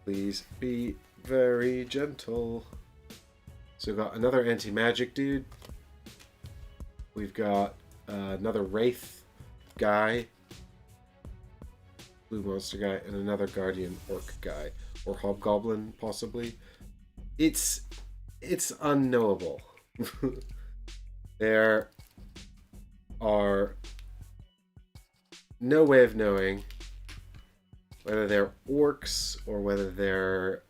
S1: Please be very gentle. So, we've got another anti-magic dude. We've got another Wraith guy, blue monster guy, and another Guardian Orc guy, or Hobgoblin possibly. It's unknowable. There are no way of knowing whether they're orcs or whether they're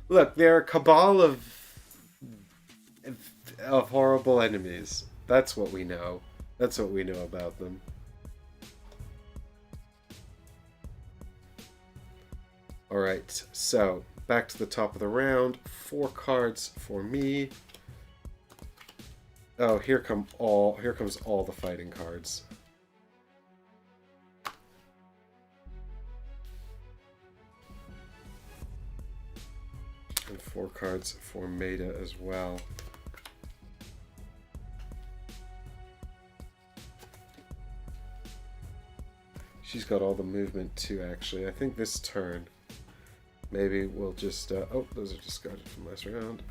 S1: look, they're a cabal of horrible enemies. That's what we know. That's what we know about them. Alright, so back to the top of the round. 4 cards for me. Oh, here comes all the fighting cards. And 4 cards for Maida as well. She's got all the movement too, actually. I think this turn, maybe we'll just... oh, those are discarded from last round.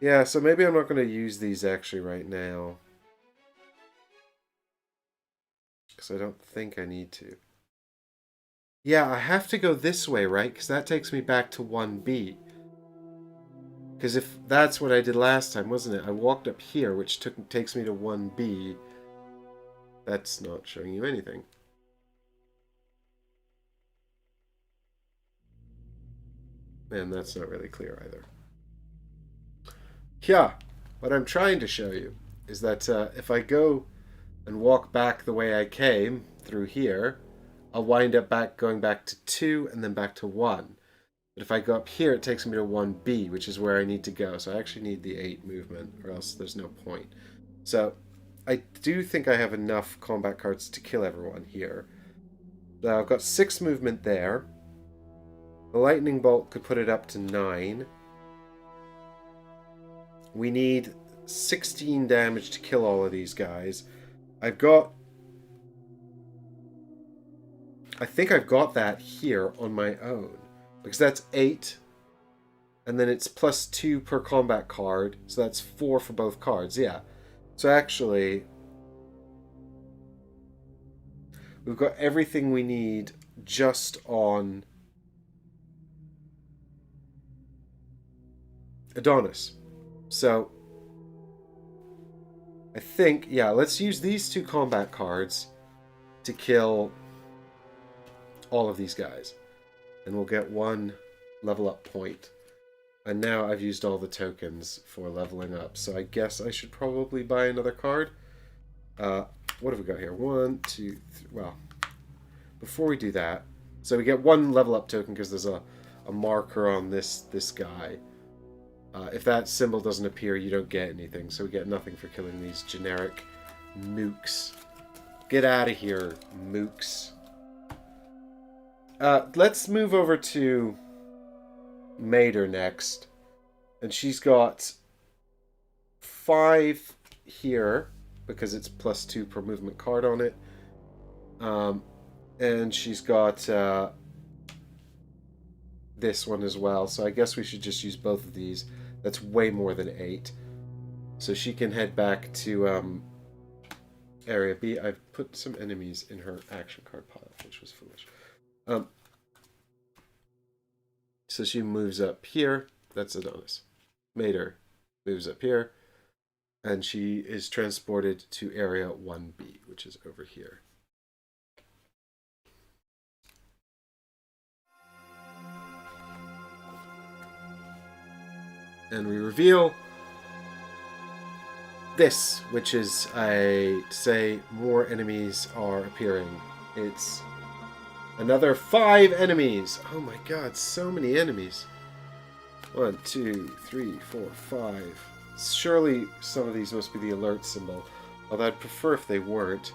S1: Yeah, so maybe I'm not going to use these actually right now. Because I don't think I need to. Yeah, I have to go this way, right? Because that takes me back to 1B. Because if that's what I did last time, wasn't it? I walked up here, which takes me to 1B. That's not showing you anything. And that's not really clear either. Yeah, what I'm trying to show you is that if I go and walk back the way I came through here, I'll wind up going back to 2 and then back to 1. But if I go up here, it takes me to 1B, which is where I need to go. So I actually need the 8 movement, or else there's no point. So I do think I have enough combat cards to kill everyone here. Now I've got 6 movement there. The lightning bolt could put it up to 9. We need 16 damage to kill all of these guys. I think I've got that here on my own. Because that's 8 And then it's +2 per combat card, so that's 4 for both cards, yeah. So actually, we've got everything we need just on Adonis. So I think, yeah, let's use these 2 combat cards to kill all of these guys. And we'll get 1 level up point. And now I've used all the tokens for leveling up. So I guess I should probably buy another card. What have we got here? 1, 2, 3. Well, before we do that, so we get 1 level up token because there's a marker on this guy. If that symbol doesn't appear, you don't get anything. So we get nothing for killing these generic mooks. Get out of here, mooks. Let's move over to Mater next. And she's got 5 here because it's +2 per movement card on it. And she's got this one as well. So I guess we should just use both of these. That's way more than 8. So she can head back to Area B. I've put some enemies in her action card pile, which was foolish. So she moves up here. That's Adonis. Mater moves up here. And she is transported to Area 1B, which is over here. And we reveal this, which is to say more enemies are appearing. It's another 5 enemies. Oh my god, so many enemies. 1, 2, 3, 4, 5. Surely some of these must be the alert symbol, although I'd prefer if they weren't.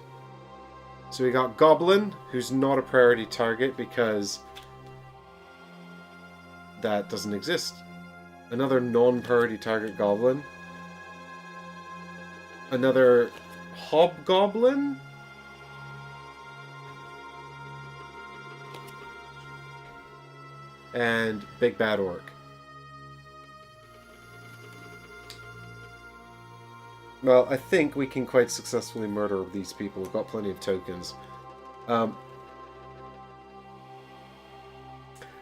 S1: So we got Goblin, who's not a priority target because that doesn't exist. Another non-priority target Goblin. Another Hobgoblin? And Big Bad Orc. Well, I think we can quite successfully murder these people. We've got plenty of tokens.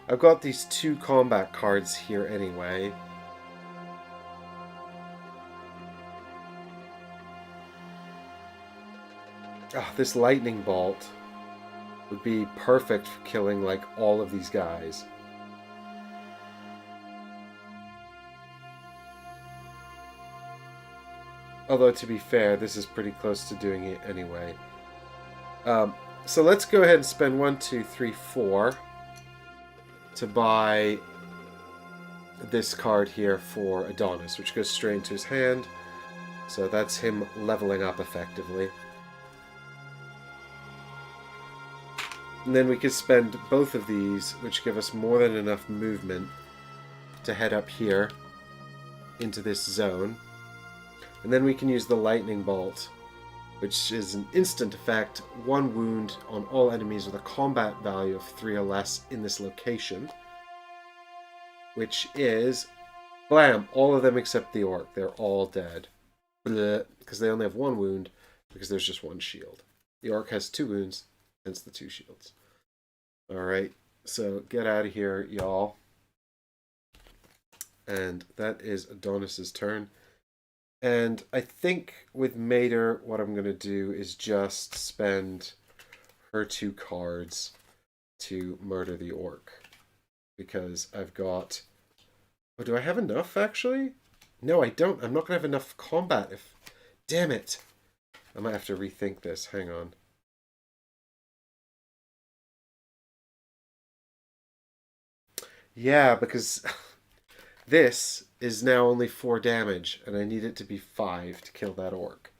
S1: I've got these 2 combat cards here anyway. This lightning bolt would be perfect for killing like all of these guys. Although to be fair, this is pretty close to doing it anyway. So let's go ahead and spend 1, 2, 3, 4 to buy this card here for Adonis, which goes straight into his hand. So that's him leveling up effectively. And then we could spend both of these, which give us more than enough movement to head up here into this zone. And then we can use the lightning bolt, which is an instant effect, 1 wound on all enemies with a combat value of 3 or less in this location. Which is, blam, all of them except the orc. They're all dead. Because they only have 1 wound, because there's just 1 shield. The orc has 2 wounds, hence the 2 shields. Alright, so get out of here, y'all. And that is Adonis's turn. And I think with Mater, what I'm going to do is just spend her 2 cards to murder the orc. Because I've got... Oh, do I have enough, actually? No, I don't. I'm not going to have enough combat if... Damn it! I might have to rethink this. Hang on. Yeah, because this is now only 4 damage, and I need it to be 5 to kill that orc.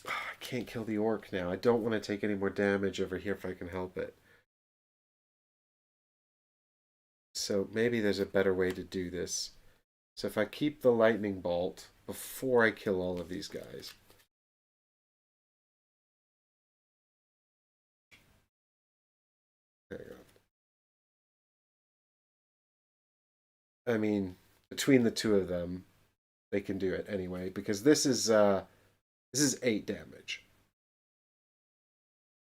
S1: Oh, I can't kill the orc now. I don't want to take any more damage over here if I can help it. So maybe there's a better way to do this. So if I keep the lightning bolt before I kill all of these guys. Hang on. I mean, between the two of them, they can do it anyway because this is 8 damage.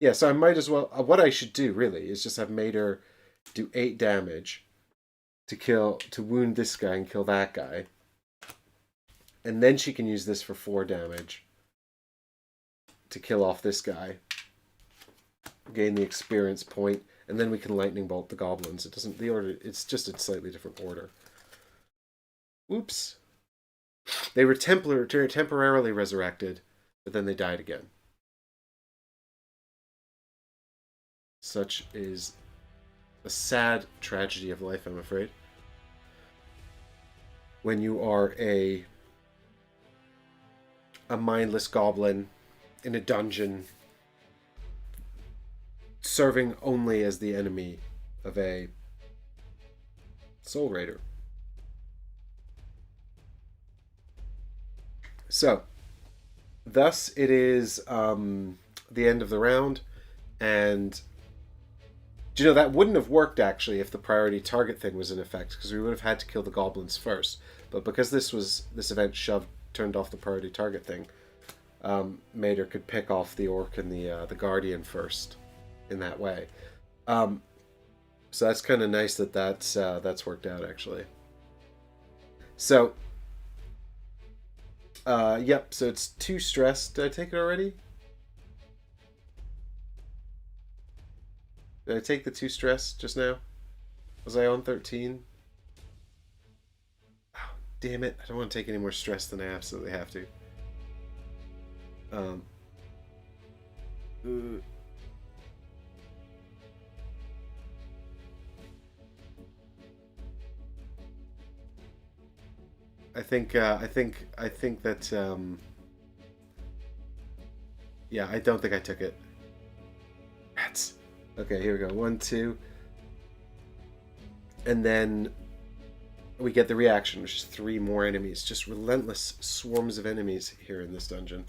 S1: Yeah, so I might as well. What I should do really is just have Mater do 8 damage to wound this guy and kill that guy, and then she can use this for 4 damage to kill off this guy, gain the experience point, and then we can lightning bolt the goblins. It doesn't the order. It's just a slightly different order. Oops. They were temporarily resurrected, but then they died again. Such is a sad tragedy of life, I'm afraid. When you are a mindless goblin in a dungeon, serving only as the enemy of a soul raider. So, thus it is the end of the round, and do you know that wouldn't have worked actually if the priority target thing was in effect, because we would have had to kill the goblins first. But because this event turned off the priority target thing, Mater could pick off the orc and the guardian first in that way. So that's kind of nice that's worked out actually. So, yep. So it's 2 stress. Did I take it already? Did I take the 2 stress just now? Was I on 13? Oh, damn it. I don't want to take any more stress than I absolutely have to. I think that yeah, I don't think I took it. Rats. Okay, here we go. 1, 2. And then we get the reaction, which is 3 more enemies. Just relentless swarms of enemies here in this dungeon.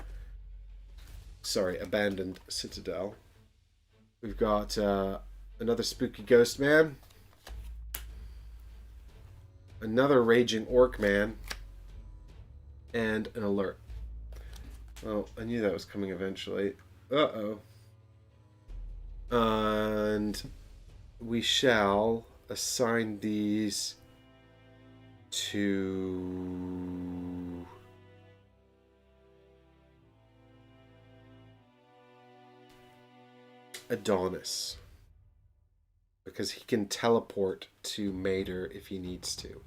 S1: Sorry, abandoned citadel. We've got another spooky ghost man. Another raging orc man. And an alert. Well, I knew that was coming eventually. Uh-oh. And we shall assign these to Adonis, because he can teleport to Mater if he needs to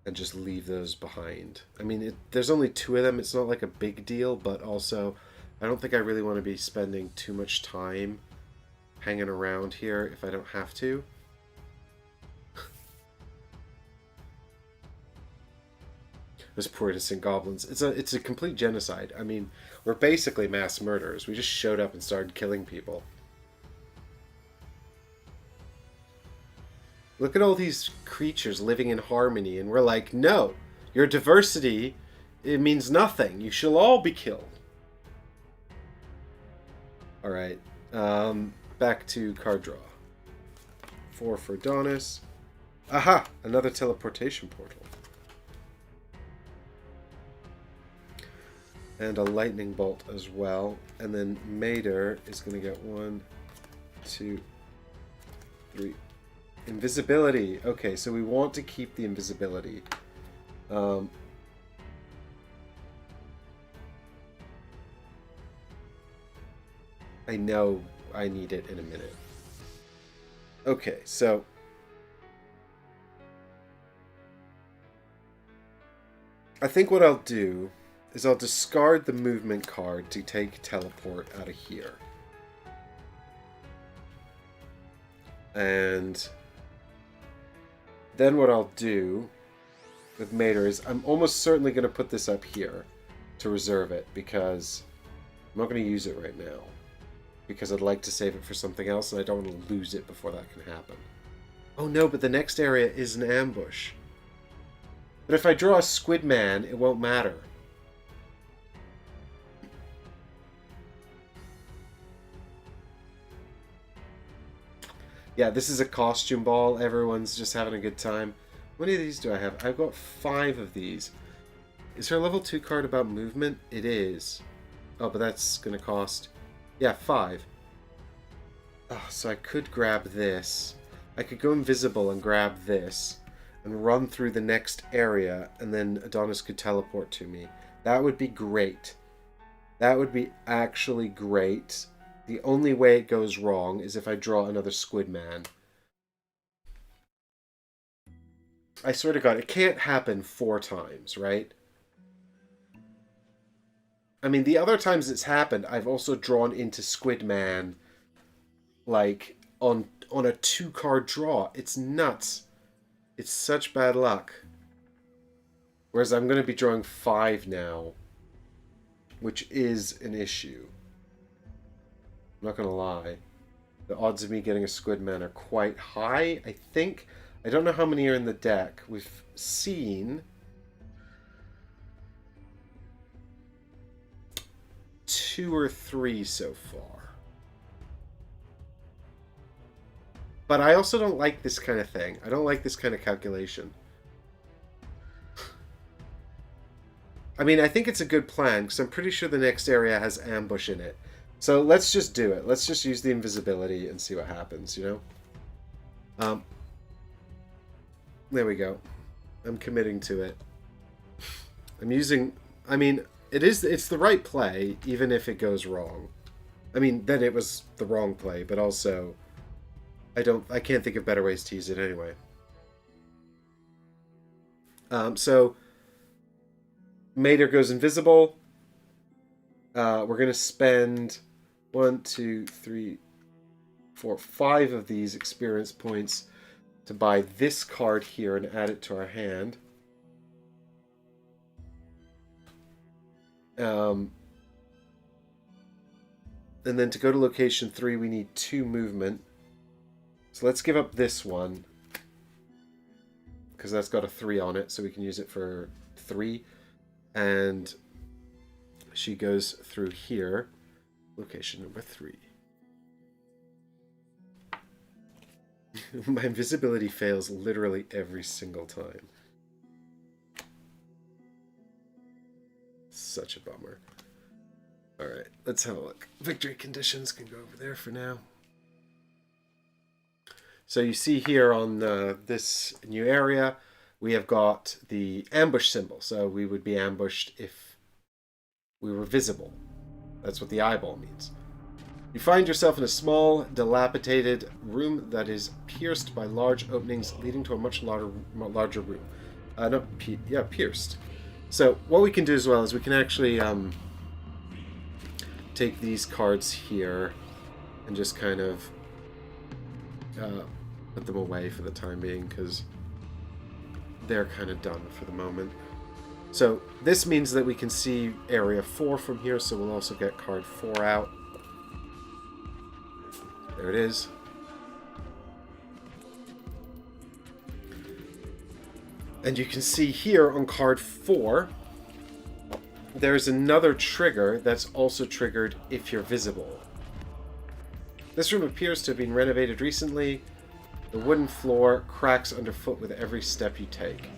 S1: and just leave those behind. I mean, there's only 2 of them. It's not like a big deal, but also I don't think I really want to be spending too much time hanging around here if I don't have to. Those poor innocent goblins. It's a complete genocide. I mean, we're basically mass murderers. We just showed up and started killing people. Look at all these creatures living in harmony, and we're like, no, your diversity, it means nothing. You shall all be killed. Alright, back to card draw. 4 for Adonis. Aha! Another teleportation portal. And a lightning bolt as well. And then Mater is going to get 1, 2, 3. Invisibility. Okay, so we want to keep the invisibility. I know I need it in a minute. Okay, so I think what I'll do is I'll discard the movement card to take teleport out of here. And then what I'll do with Mater is I'm almost certainly going to put this up here to reserve it, because I'm not going to use it right now, because I'd like to save it for something else and I don't want to lose it before that can happen. Oh no, but the next area is an ambush. But if I draw a squid man, it won't matter. Yeah, this is a costume ball. Everyone's just having a good time. How many of these do I have? I've got 5 of these. Is there a level 2 card about movement? It is. Oh, but that's going to cost... Yeah, 5. Oh, so I could grab this. I could go invisible and grab this and run through the next area, and then Adonis could teleport to me. That would be great. That would be actually great. The only way it goes wrong is if I draw another Squid Man. I swear to God, it can't happen 4 times, right? I mean, the other times it's happened, I've also drawn into Squid Man, like, on a 2-card draw. It's nuts. It's such bad luck. Whereas I'm going to be drawing 5 now, which is an issue. I'm not going to lie. The odds of me getting a Squid Man are quite high, I think. I don't know how many are in the deck. We've seen 2 or 3 so far. But I also don't like this kind of thing. I don't like this kind of calculation. I mean, I think it's a good plan, because I'm pretty sure the next area has ambush in it. So let's just do it. Let's just use the invisibility and see what happens, you know? There we go. I'm committing to it. I'm using... I mean, it's the right play, even if it goes wrong. I mean, then it was the wrong play, but also... I can't think of better ways to use it anyway. So... Mater goes invisible. We're going to spend 1, 2, 3, 4, 5 of these experience points to buy this card here and add it to our hand. And then to go to location 3, we need 2 movement. So let's give up this one, because that's got a 3 on it, so we can use it for 3. And she goes through here. Location number 3. My invisibility fails literally every single time. Such a bummer. Alright, let's have a look. Victory conditions can go over there for now. So you see here on this new area, we have got the ambush symbol. So we would be ambushed if we were visible. That's what the eyeball means. You find yourself in a small, dilapidated room that is pierced by large openings leading to a much larger room. Pierced. So what we can do as well is we can actually take these cards here and just kind of put them away for the time being, because they're kind of done for the moment. So this means that we can see area 4 from here, so we'll also get card 4 out. There it is. And you can see here on card 4, there's another trigger that's also triggered if you're visible. This room appears to have been renovated recently. The wooden floor cracks underfoot with every step you take.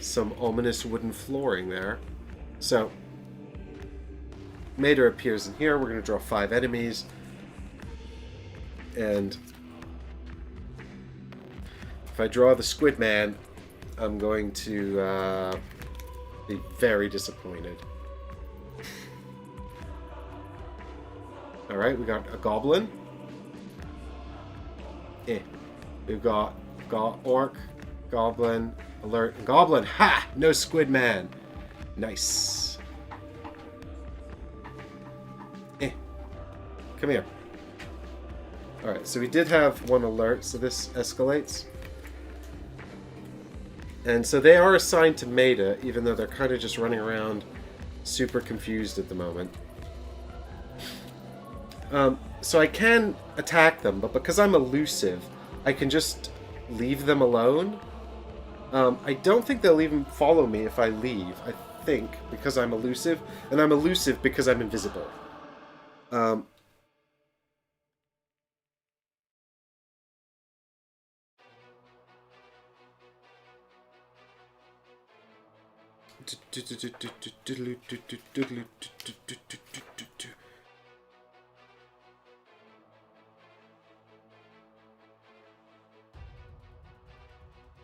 S1: Some ominous wooden flooring there. So, Mater appears in here. We're going to draw 5 enemies. And if I draw the Squid Man, I'm going to be very disappointed. Alright, we got a goblin. We've got orc, goblin, alert, and goblin. Ha! No Squid Man. Nice. Come here. Alright, so we did have 1 alert, so this escalates. And so they are assigned to Mater, even though they're kind of just running around super confused at the moment. So I can attack them, but because I'm elusive, I can just leave them alone. I don't think they'll even follow me if I leave, I think, because I'm elusive, and I'm elusive because I'm invisible.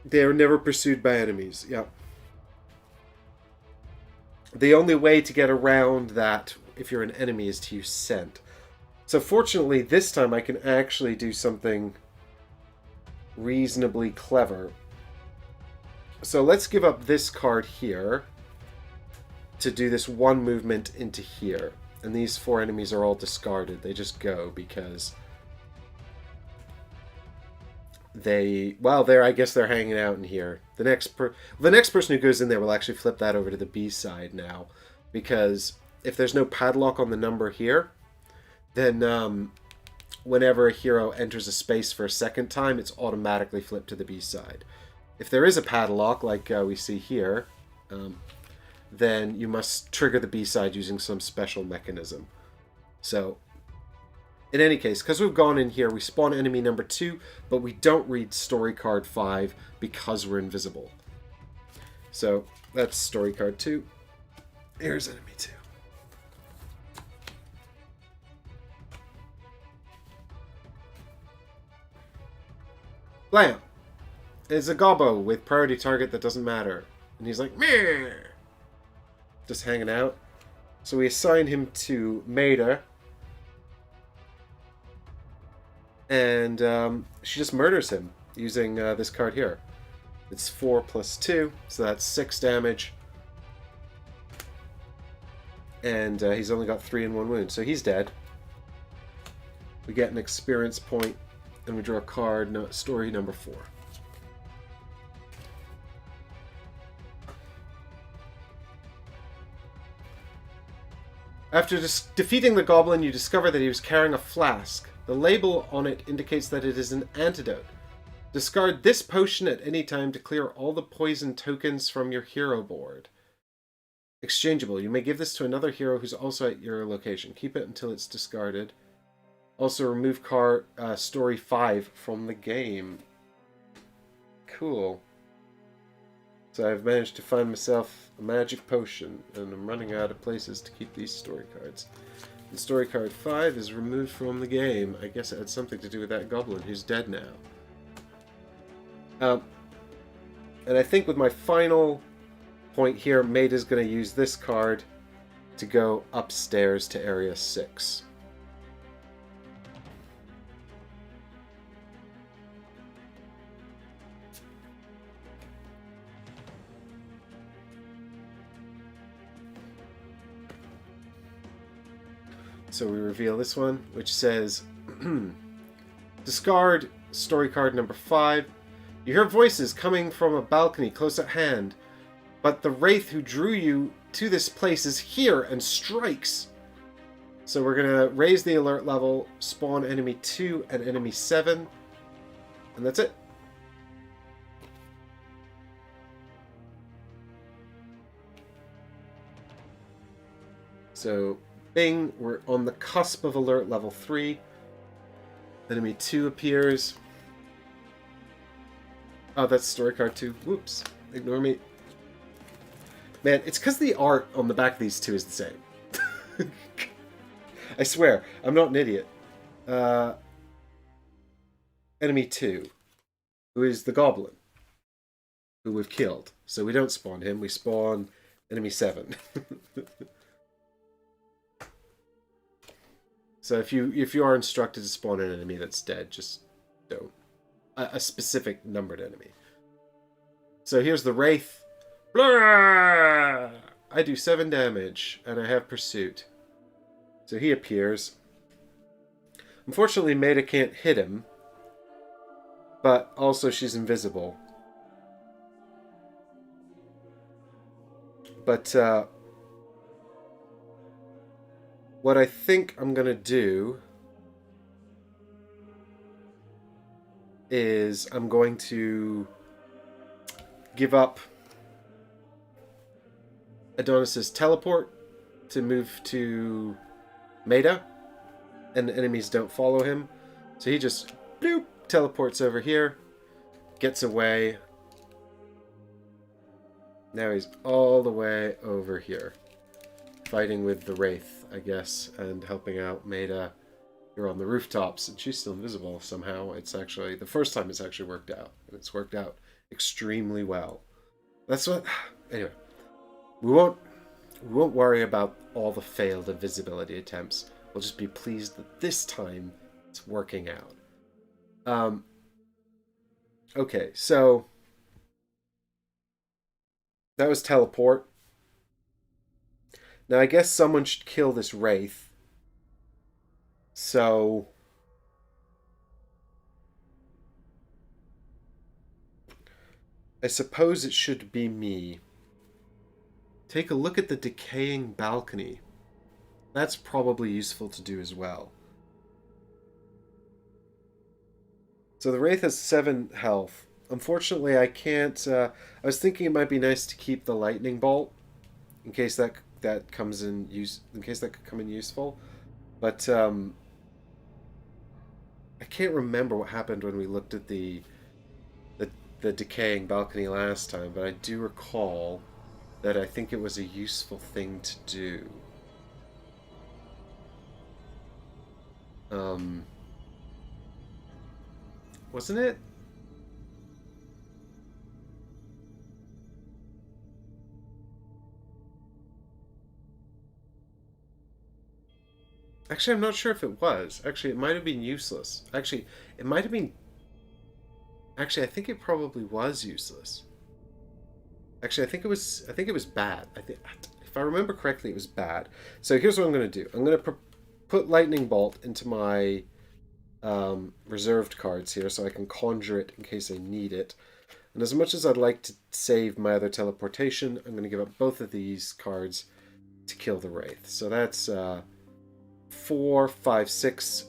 S1: They are never pursued by enemies. Yeah. The only way to get around that, if you're an enemy, is to use scent. So fortunately, this time I can actually do something reasonably clever. So let's give up this card here to do this one movement into here. And these 4 enemies are all discarded. They just go because I guess they're hanging out in here. The next person who goes in there will actually flip that over to the B side now, because if there's no padlock on the number here, then whenever a hero enters a space for a second time, it's automatically flipped to the B side. If there is a padlock, like we see here, then you must trigger the B side using some special mechanism. So, in any case, because we've gone in here, we spawn enemy number 2, but we don't read story card 5 because we're invisible. So, that's story card 2. Here's enemy 2. Blam! It's a gobbo with priority target that doesn't matter. And he's like, meh! Just hanging out. So we assign him to Maida. And she just murders him using this card here. It's 4 plus 2, so that's 6 damage. And he's only got 3 in 1 wound, so he's dead. We get an experience point, and we draw a card, story number 4. After defeating the goblin, you discover that he was carrying a flask. The label on it indicates that it is an antidote. Discard this potion at any time to clear all the poison tokens from your hero board. Exchangeable. You may give this to another hero who's also at your location. Keep it until it's discarded. Also remove card story 5 from the game. Cool. So I've managed to find myself a magic potion, and I'm running out of places to keep these story cards. And story card 5 is removed from the game. I guess it had something to do with that goblin who's dead now. And I think with my final point here, Maida's going to use this card to go upstairs to Area 6. So we reveal this one, which says, discard story card number 5. You hear voices coming from a balcony close at hand, but the wraith who drew you to this place is here and strikes. So we're going to raise the alert level, spawn enemy 2 and enemy 7, and that's it. So, bing, we're on the cusp of alert level 3. Enemy 2 appears. Oh, that's story card 2. Whoops. Ignore me. Man, it's because the art on the back of these two is the same. I swear, I'm not an idiot. Enemy 2, who is the goblin, who we've killed. So we don't spawn him, we spawn enemy 7. So if you are instructed to spawn an enemy that's dead, just don't. A specific numbered enemy. So here's the Wraith. Blah! I do 7 damage, and I have Pursuit. So he appears. Unfortunately, Maida can't hit him, but also she's invisible. But what I think I'm going to do is I'm going to give up Adonis's teleport to move to Maida, and the enemies don't follow him. So he just bloop, teleports over here, gets away. Now he's all the way over here. Fighting with the Wraith, I guess, and helping out Maida. You're on the rooftops, and she's still invisible somehow. It's actually the first time it's actually worked out, and it's worked out extremely well. That's what. Anyway, we won't worry about all the failed invisibility attempts. We'll just be pleased that this time it's working out. Okay, so that was teleport. Now I guess someone should kill this Wraith. So I suppose it should be me. Take a look at the decaying balcony. That's probably useful to do as well. So the Wraith has 7 health. Unfortunately, I can't... I was thinking it might be nice to keep the lightning bolt in case that comes in use. In case that could come in useful, but I can't remember what happened when we looked at the decaying balcony last time. But I do recall that I think it was a useful thing to do. Wasn't it? Actually, I'm not sure if it was. Actually, it might have been useless. Actually, it might have been... Actually, I think it probably was useless. Actually, I think it was bad. If I remember correctly, it was bad. So here's what I'm going to do. I'm going to put Lightning Bolt into my reserved cards here so I can conjure it in case I need it. And as much as I'd like to save my other teleportation, I'm going to give up both of these cards to kill the Wraith. So that's 4, 5, 6,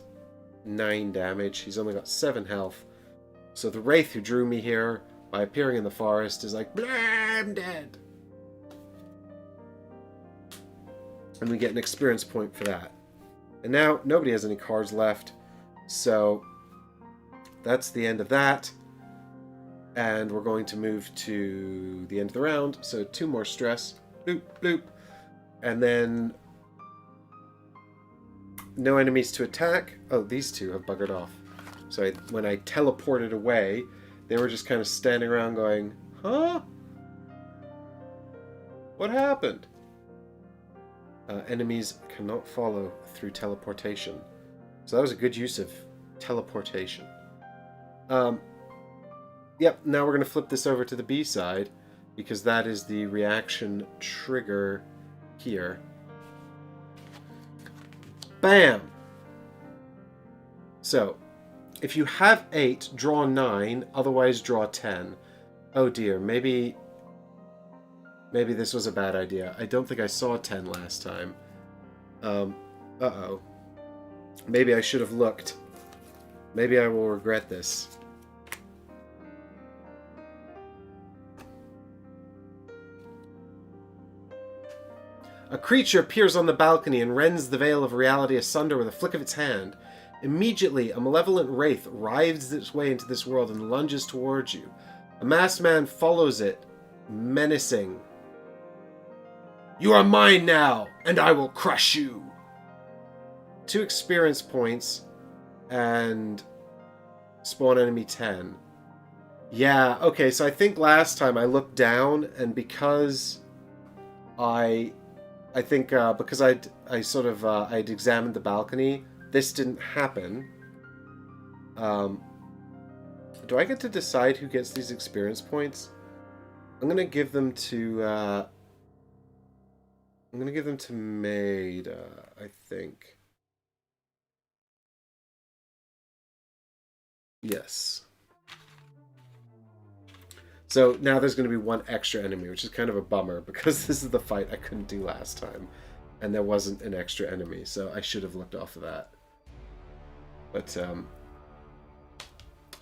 S1: 9 damage. He's only got 7 health. So the Wraith who drew me here by appearing in the forest is like, blah, I'm dead. And we get an experience point for that. And now nobody has any cards left. So that's the end of that. And we're going to move to the end of the round. So 2 more stress. Bloop, bloop. And then no enemies to attack. Oh, these 2 have buggered off. So when I teleported away, they were just kind of standing around going, huh? What happened? Enemies cannot follow through teleportation. So that was a good use of teleportation. Yep, now we're going to flip this over to the B side, because that is the reaction trigger here. Bam! So, if you have 8, draw 9, otherwise draw 10. Oh dear, maybe this was a bad idea. I don't think I saw 10 last time. Uh-oh. Maybe I should have looked. Maybe I will regret this. A creature appears on the balcony and rends the veil of reality asunder with a flick of its hand. Immediately, a malevolent wraith writhes its way into this world and lunges towards you. A masked man follows it, menacing. You are mine now, and I will crush you. 2 experience points, and spawn enemy 10. Yeah, okay, so I think last time I looked down, and because I think because I'd examined the balcony, this didn't happen. Do I get to decide who gets these experience points? I'm gonna give them to Maida, I think. Yes. So now there's going to be 1 extra enemy, which is kind of a bummer, because this is the fight I couldn't do last time, and there wasn't an extra enemy, so I should have looked off of that. But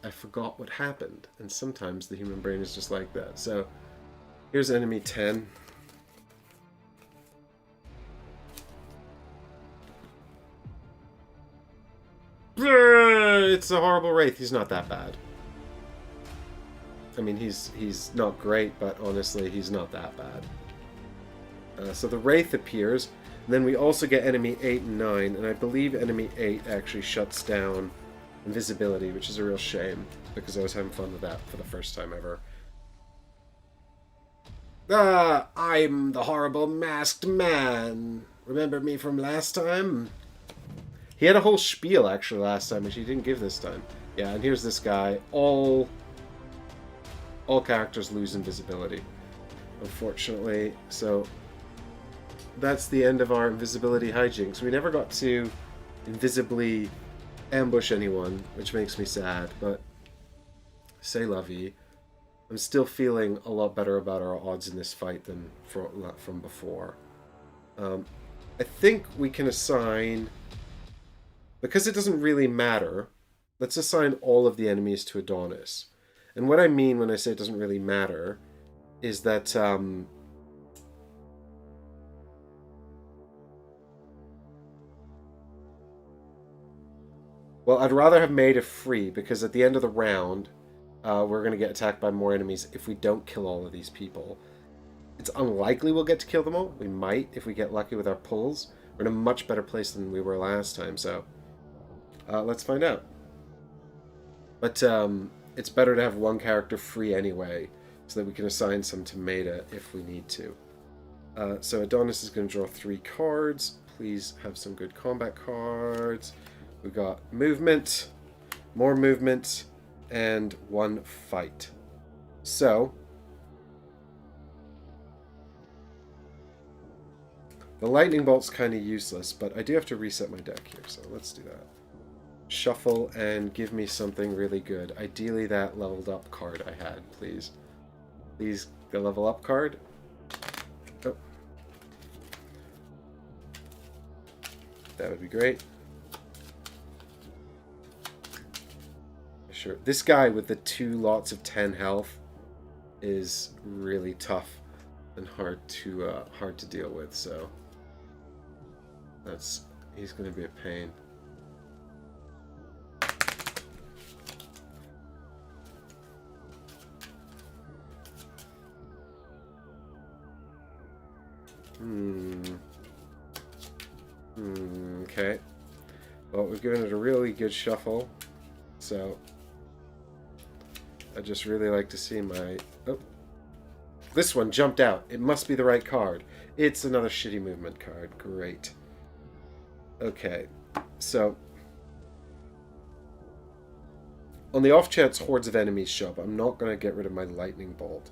S1: I forgot what happened, and sometimes the human brain is just like that. So here's enemy 10. It's a horrible wraith. He's not that bad. I mean, he's not great, but honestly, he's not that bad. So the Wraith appears, and then we also get enemy 8 and 9, and I believe enemy 8 actually shuts down invisibility, which is a real shame, because I was having fun with that for the first time ever. Ah, I'm the horrible masked man. Remember me from last time? He had a whole spiel, actually, last time, which he didn't give this time. Yeah, and here's this guy. All characters lose invisibility, unfortunately, so that's the end of our invisibility hijinks. We never got to invisibly ambush anyone, which makes me sad, but c'est la vie. I'm still feeling a lot better about our odds in this fight than from before. I think we can assign, because it doesn't really matter, let's assign all of the enemies to Adonis. And what I mean when I say it doesn't really matter is that well, I'd rather have made it free, because at the end of the round, we're going to get attacked by more enemies if we don't kill all of these people. It's unlikely we'll get to kill them all. We might if we get lucky with our pulls. We're in a much better place than we were last time, so let's find out. But it's better to have one character free anyway, so that we can assign some to Maida if we need to. So Adonis is going to draw 3 cards. Please have some good combat cards. We've got movement, more movement, and 1 fight. So the lightning bolt's kind of useless, but I do have to reset my deck here, so let's do that. Shuffle and give me something really good. Ideally that leveled up card I had, please. Please, the level up card. Oh. That would be great. Sure. This guy with the 2 lots of 10 health is really tough and hard to deal with, so he's going to be a pain. Okay. Well, we've given it a really good shuffle, so I just really like to see my... Oh. This one jumped out. It must be the right card. It's another shitty movement card. Great. Okay. So, on the off chance hordes of enemies show up, I'm not going to get rid of my lightning bolt.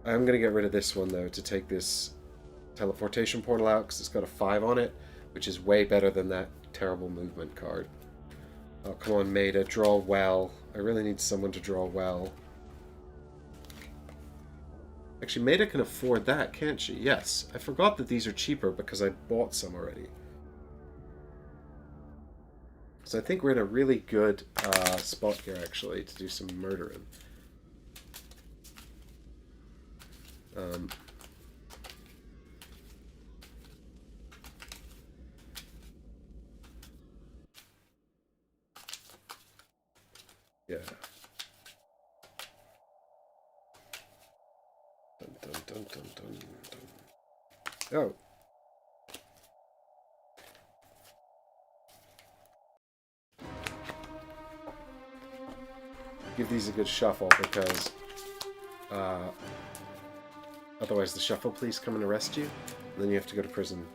S1: I'm going to get rid of this one, though, to take this teleportation portal out, because it's got a 5 on it, which is way better than that terrible movement card. Oh, come on, Maida. Draw well. I really need someone to draw well. Actually, Maida can afford that, can't she? Yes. I forgot that these are cheaper because I bought some already. So I think we're in a really good spot here, actually, to do some murdering. Yeah. Dun, dun, dun, dun, dun, dun. Oh. Give these a good shuffle, because otherwise the shuffle police come and arrest you, and then you have to go to prison.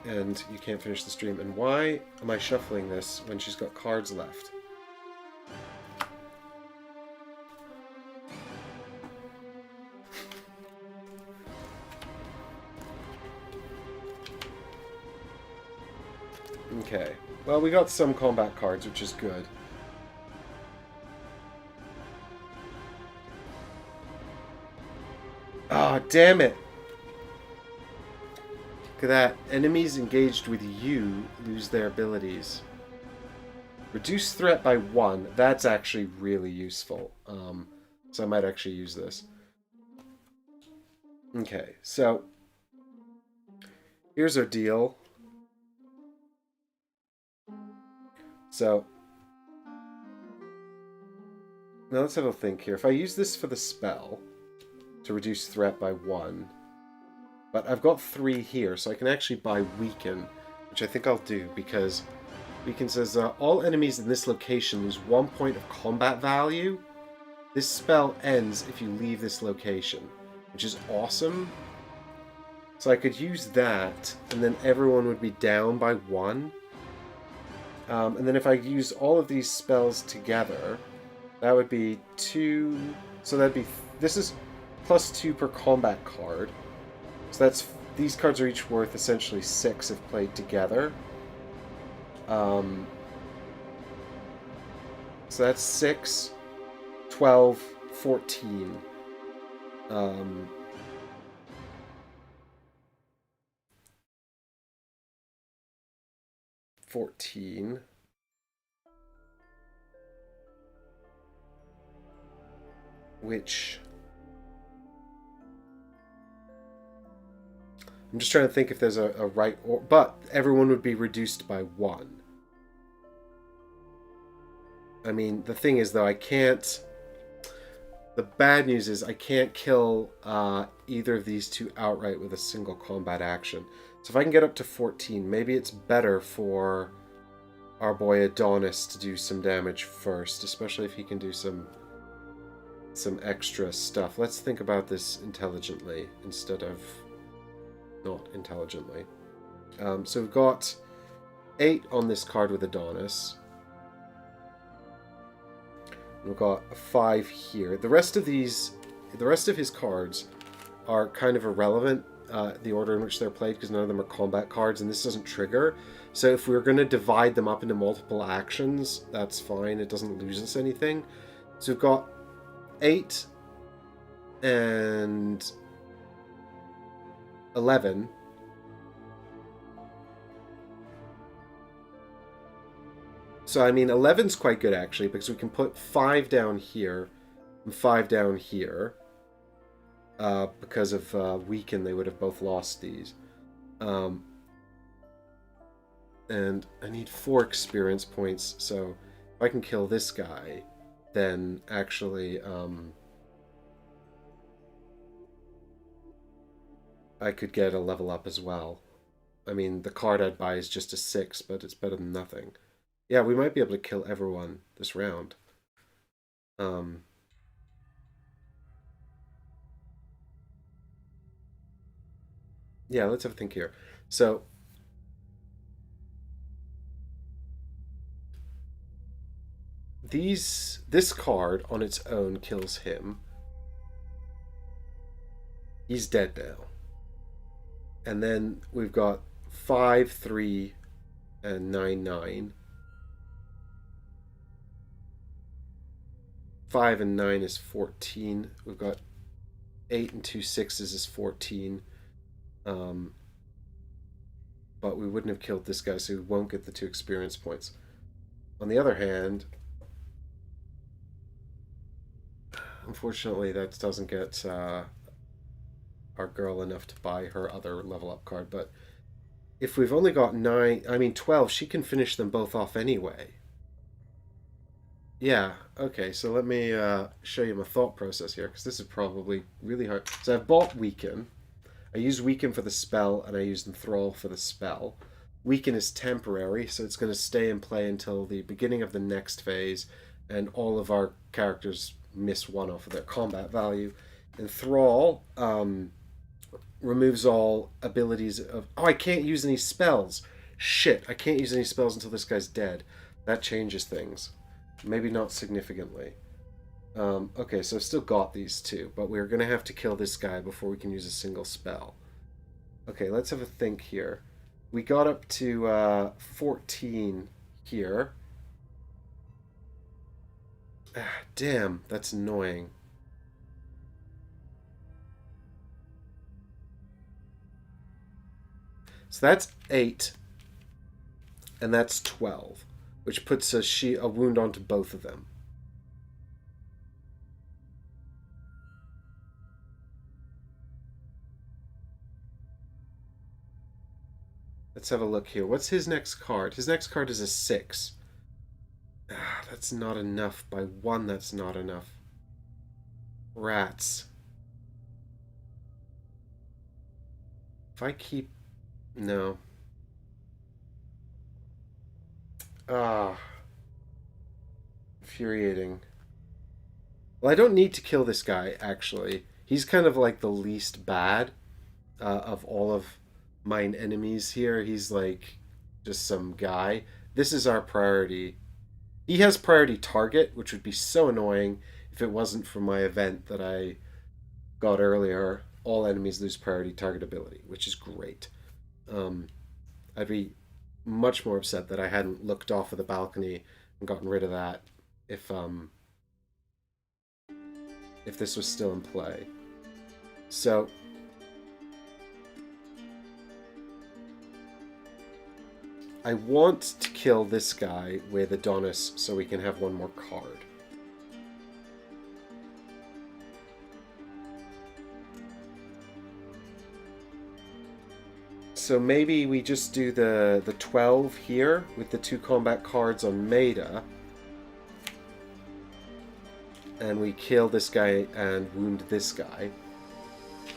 S1: And you can't finish the stream. And why am I shuffling this when she's got cards left? Okay. Well, we got some combat cards, which is good. Ah, oh, damn it! Look at that. Enemies engaged with you lose their abilities. Reduce threat by 1. That's actually really useful. So I might actually use this. Okay, so here's our deal. So Now let's have a think here. If I use this for the spell to reduce threat by 1, but I've got 3 here, so I can actually buy Weaken, which I think I'll do, because Weaken says all enemies in this location lose 1 point of combat value. This spell ends if you leave this location, which is awesome. So I could use that, and then everyone would be down by 1. And then if I use all of these spells together, that would be 2... So that'd be... This is +2 per combat card. So that's... These cards are each worth essentially 6 if played together. So that's 6, 12, 14. 14. Which... I'm just trying to think if there's a right or... But everyone would be reduced by 1. I mean, the thing is, though, I can't... The bad news is I can't kill either of these two outright with a single combat action. So if I can get up to 14, maybe it's better for our boy Adonis to do some damage first, especially if he can do some extra stuff. Let's think about this intelligently instead of not intelligently. So we've got 8 on this card with Adonis. We've got a 5 here. The rest of his cards are kind of irrelevant, the order in which they're played, because none of them are combat cards, and this doesn't trigger. So if we're going to divide them up into multiple actions, that's fine. It doesn't lose us anything. So we've got 8 and 11. So, I mean, 11's quite good, actually, because we can put 5 down here and 5 down here. Because of Weaken, they would have both lost these. And I need 4 experience points, so if I can kill this guy, then actually I could get a level up as well. I mean, the card I'd buy is just a 6, but it's better than nothing. Yeah, we might be able to kill everyone this round. Yeah, let's have a think here. So, this card on its own kills him. He's dead now. And then we've got 5, 3, and 9, 9. 5 and 9 is 14. We've got 8 and 2 6s is 14. But we wouldn't have killed this guy, so we won't get the 2 experience points. On the other hand, unfortunately, that doesn't get our girl enough to buy her other level up card. But if we've only got 12, she can finish them both off anyway. Yeah, okay, so let me show you my thought process here, because this is probably really hard. So I've bought Weaken. I use Weaken for the spell, and I use Enthrall for the spell. Weaken is temporary, so it's going to stay in play until the beginning of the next phase, and all of our characters miss 1 off of their combat value. Enthrall removes all abilities of... Oh, I can't use any spells! Shit, I can't use any spells until this guy's dead. That changes things. Maybe not significantly. Okay, so I've still got these 2, but we're going to have to kill this guy before we can use a single spell. Okay, let's have a think here. We got up to 14 here. Ah, damn, that's annoying. So that's 8, and that's 12, which puts a wound onto both of them. Let's have a look here. What's his next card? His next card is a 6. Ah, That's not enough. By 1, that's not enough. Rats. If I keep... No. Ah. Infuriating. Well, I don't need to kill this guy, actually. He's kind of like the least bad of all of mine enemies here. He's like just some guy. This is our priority. He has priority target, which would be so annoying if it wasn't for my event that I got earlier. All enemies lose priority target ability, which is great. I'd be much more upset that I hadn't looked off of the balcony and gotten rid of that if this was still in play. So I want to kill this guy with Adonis so we can have one more card. So maybe we just do the 12 here with the 2 combat cards on Maida. And we kill this guy and wound this guy.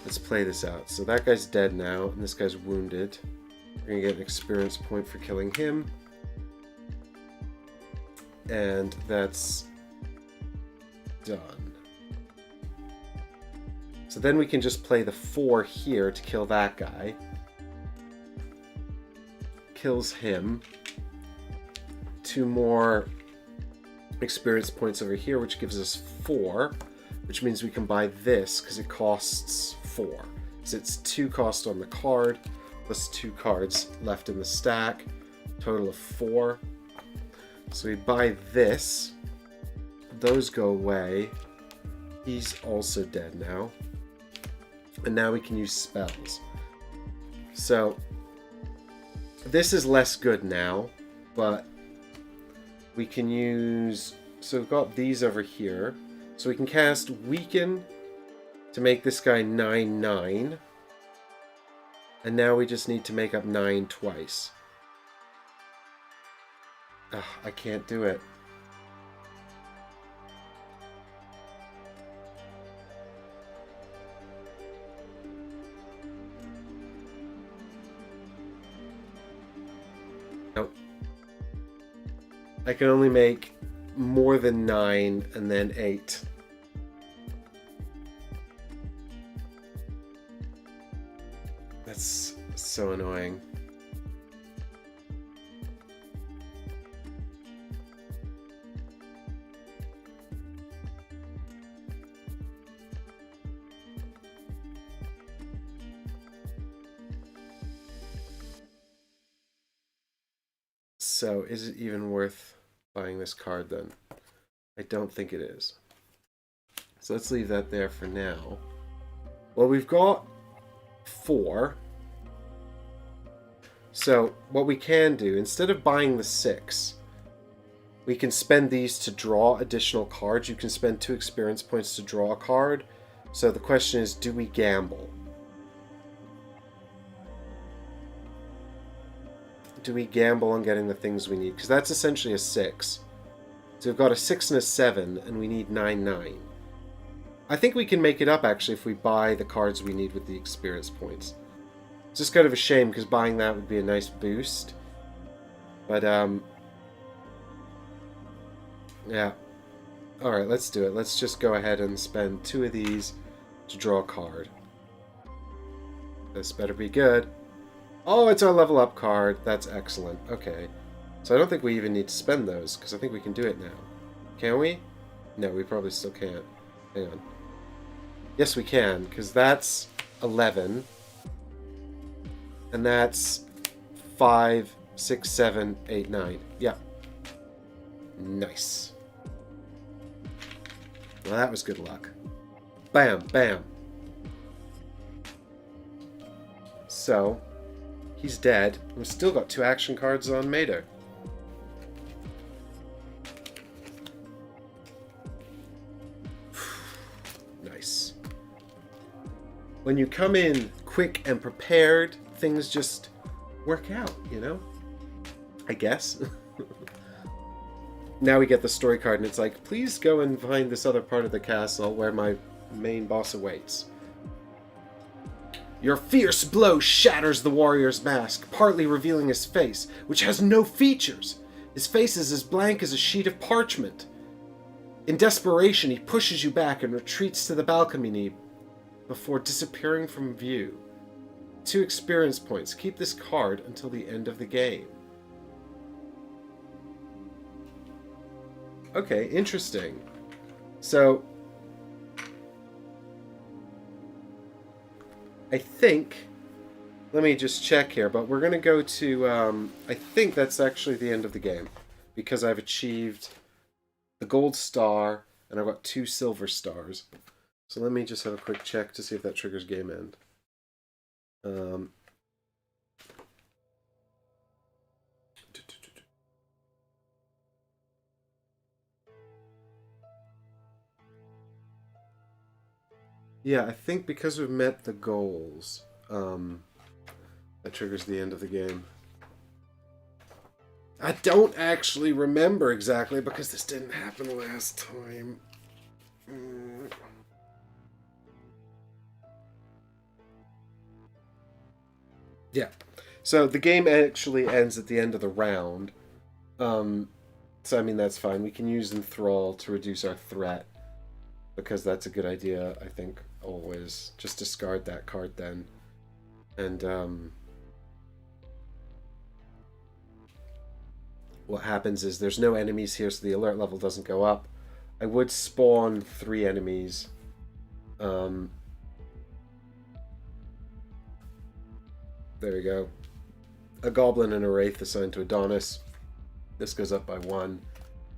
S1: Let's play this out. So that guy's dead now, and this guy's wounded. We're going to get an experience point for killing him. And that's done. So then we can just play the 4 here to kill that guy. Kills him. 2 more experience points over here, which gives us 4, which means we can buy this because it costs 4. So it's 2 cost on the card, plus 2 cards left in the stack, total of 4. So we buy this, those go away, he's also dead now, and now we can use spells. So this is less good now, but we can use... So we've got these over here. So we can cast Weaken to make this guy 9/9. And now we just need to make up 9 twice. Ugh, I can't do it. Nope. I can only make more than 9 and then 8. That's so annoying. So is it even worth buying this card then? I don't think it is. So let's leave that there for now. Well, we've got 4. So what we can do, instead of buying the 6, we can spend these to draw additional cards. You can spend 2 experience points to draw a card. So the question is, do we gamble? Do we gamble on getting the things we need? Because that's essentially a 6. So we've got a 6 and a 7, and we need 9/9. I think we can make it up, actually, if we buy the cards we need with the experience points. It's just kind of a shame, because buying that would be a nice boost. But, yeah. Alright, let's do it. Let's just go ahead and spend 2 of these to draw a card. This better be good. Oh, it's our level up card. That's excellent. Okay. So I don't think we even need to spend those, because I think we can do it now. Can we? No, we probably still can't. Hang on. Yes, we can, because that's 11. And that's 5, 6, 7, 8, 9. Yeah. Nice. Well, that was good luck. Bam, bam. So, he's dead. We've still got 2 action cards on Maida. Nice. When you come in quick and prepared, things just work out, you know? I guess. now we get the story card, and it's like, please go and find this other part of the castle where my main boss awaits. Your fierce blow shatters the warrior's mask, partly revealing his face, which has no features. His face is as blank as a sheet of parchment. In desperation, he pushes you back and retreats to the balcony before disappearing from view. 2 experience points. Keep this card until the end of the game. Okay, interesting. So, I think, let me just check here, but we're going to go to, I think that's actually the end of the game, because I've achieved the gold star, and I've got 2 silver stars. So let me just have a quick check to see if that triggers game end. Yeah, I think because we've met the goals, that triggers the end of the game. I don't actually remember exactly because this didn't happen last time. Yeah. So the game actually ends at the end of the round. So I mean, that's fine. We can use Enthrall to reduce our threat, because that's a good idea, I think, always. Just discard that card then. And what happens is there's no enemies here, so the alert level doesn't go up. I would spawn 3 enemies. There we go. A goblin and a wraith assigned to Adonis. This goes up by 1.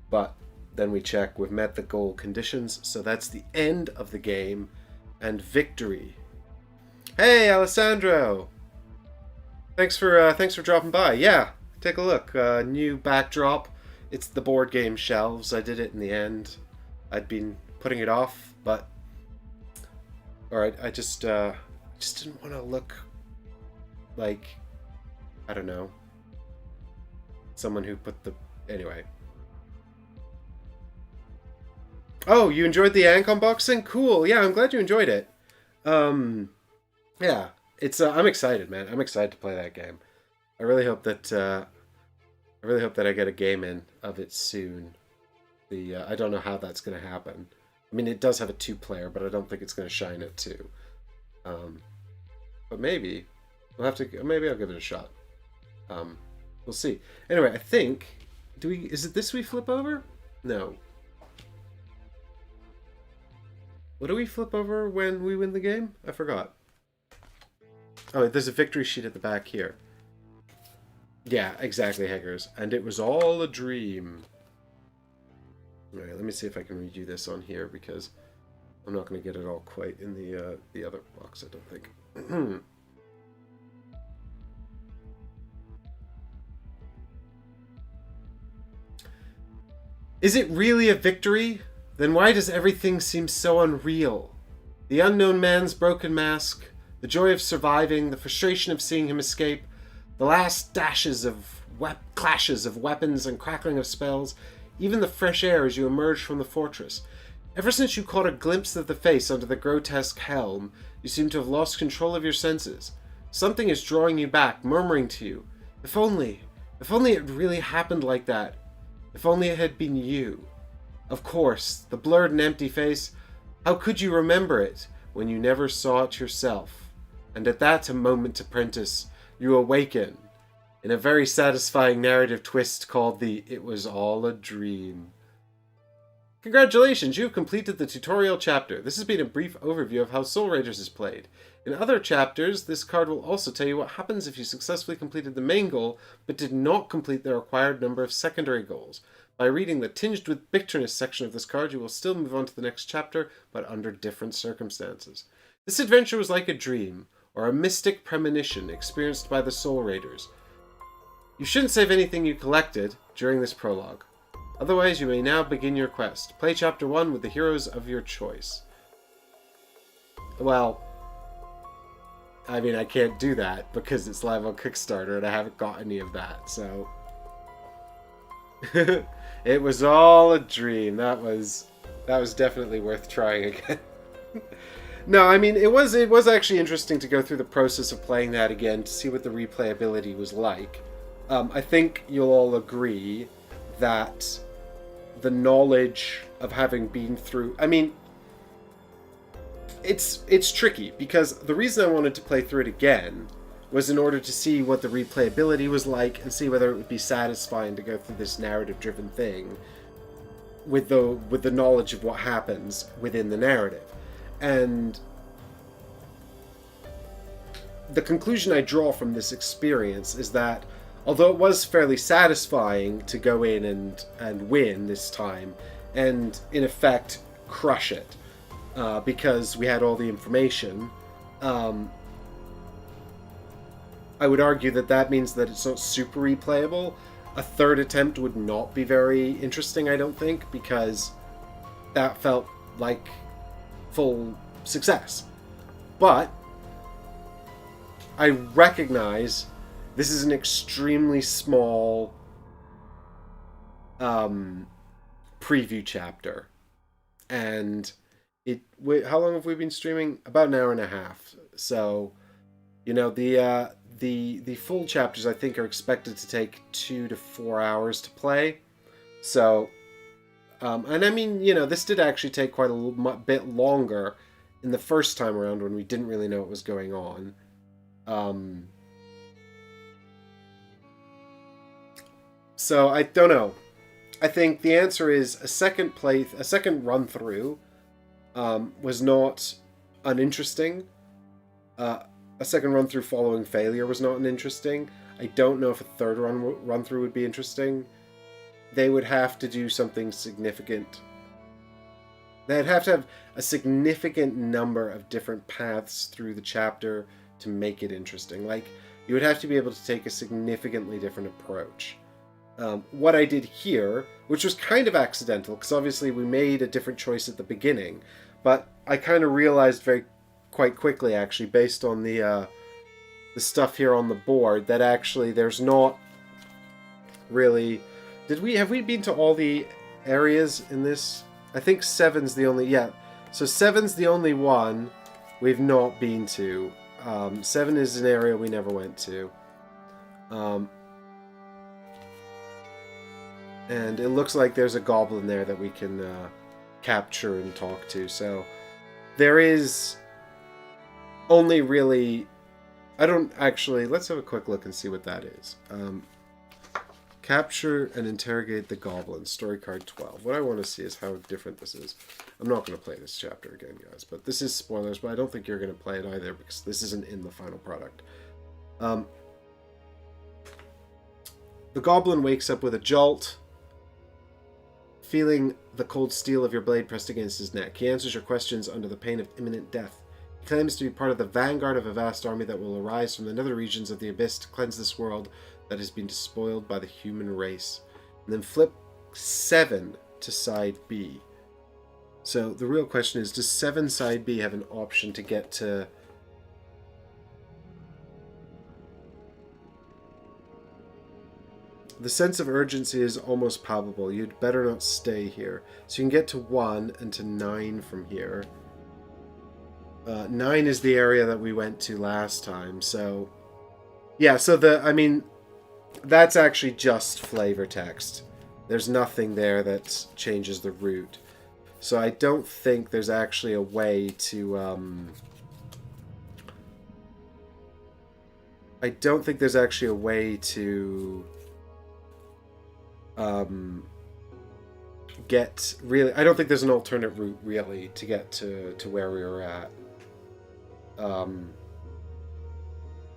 S1: But then we check, we've met the goal conditions, so that's the end of the game. And victory. Hey, Alessandro! Thanks for dropping by. Yeah, take a look. New backdrop. It's the board game shelves. I did it in the end. I'd been putting it off, but... Alright, I just didn't want to look like... I don't know. Someone who put the... Anyway. Oh, you enjoyed the Ankh unboxing? Cool. Yeah, I'm glad you enjoyed it. Yeah, it's I'm excited, man. I'm excited to play that game. I really hope that I get a game in of it soon. I don't know how that's going to happen. I mean, it does have a 2-player, but I don't think it's going to shine at 2. But maybe maybe I'll give it a shot. We'll see. Anyway, I think is it this we flip over? No. What do we flip over when we win the game? I forgot. Oh, there's a victory sheet at the back here. Yeah, exactly, Heggers. And it was all a dream. Alright, let me see if I can redo this on here, because I'm not going to get it all quite in the other box, I don't think. Is it really a victory? Then why does everything seem so unreal? The unknown man's broken mask, the joy of surviving, the frustration of seeing him escape, the last dashes of clashes of weapons and crackling of spells, even the fresh air as you emerge from the fortress. Ever since you caught a glimpse of the face under the grotesque helm, you seem to have lost control of your senses. Something is drawing you back, murmuring to you, if only it really happened like that. If only it had been you. Of course, the blurred and empty face, how could you remember it when you never saw it yourself? And at that moment, apprentice, you awaken in a very satisfying narrative twist called the It Was All a Dream. Congratulations, you have completed the tutorial chapter. This has been a brief overview of how Soul Raiders is played. In other chapters, this card will also tell you what happens if you successfully completed the main goal, but did not complete the required number of secondary goals. By reading the Tinged with Bitterness section of this card, you will still move on to the next chapter, but under different circumstances. This adventure was like a dream, or a mystic premonition experienced by the Soul Raiders. You shouldn't save anything you collected during this prologue. Otherwise, you may now begin your quest. Play Chapter 1 with the heroes of your choice. Well, I mean, I can't do that because it's live on Kickstarter and I haven't got any of that, so... It was all a dream. That was definitely worth trying again. No, I mean it was actually interesting to go through the process of playing that again to see what the replayability was like. I think you'll all agree that the knowledge of having been through, I mean, it's tricky because the reason I wanted to play through it again was in order to see what the replayability was like and see whether it would be satisfying to go through this narrative-driven thing with the knowledge of what happens within the narrative. And the conclusion I draw from this experience is that although it was fairly satisfying to go in and win this time and in effect crush it because we had all the information, I would argue that means that it's not super replayable. A third attempt would not be very interesting, I don't think, because that felt like full success. But I recognize this is an extremely small preview chapter, and how long have we been streaming? About an hour and a half. So, the full chapters I think are expected to take 2 to 4 hours to play. So, and I mean, this did actually take quite a bit longer in the first time around when we didn't really know what was going on. So I don't know. I think the answer is a second run through was not uninteresting. A second run through following failure was not uninteresting. I don't know if a third run through would be interesting. They would have to do something significant. They'd have to have a significant number of different paths through the chapter to make it interesting. Like, you would have to be able to take a significantly different approach. What I did here, which was kind of accidental, because obviously we made a different choice at the beginning, but I kind of realized quite quickly, actually, based on the stuff here on the board, that actually there's not really... Have we been to all the areas in this? I think 7's the only... Yeah, so 7's the only one we've not been to. 7 is an area we never went to. And it looks like there's a goblin there that we can capture and talk to. So there is only really... I don't actually... Let's have a quick look and see what that is. Capture and interrogate the goblin. Story card 12. What I want to see is how different this is. I'm not going to play this chapter again, guys. But this is spoilers, but I don't think you're going to play it either because this isn't in the final product. The goblin wakes up with a jolt, feeling the cold steel of your blade pressed against his neck. He answers your questions under the pain of imminent death. He claims to be part of the vanguard of a vast army that will arise from the nether regions of the abyss to cleanse this world that has been despoiled by the human race. And then flip 7 to side B. So the real question is, does 7 side B have an option to get to... The sense of urgency is almost palpable. You'd better not stay here. So you can get to 1 and to 9 from here. 9 is the area that we went to last time, so... Yeah, so that's actually just flavor text. There's nothing there that changes the route. So I don't think there's actually a way to, I don't think there's actually a way to, get really... I don't think there's an alternate route, really, to get to where we were at,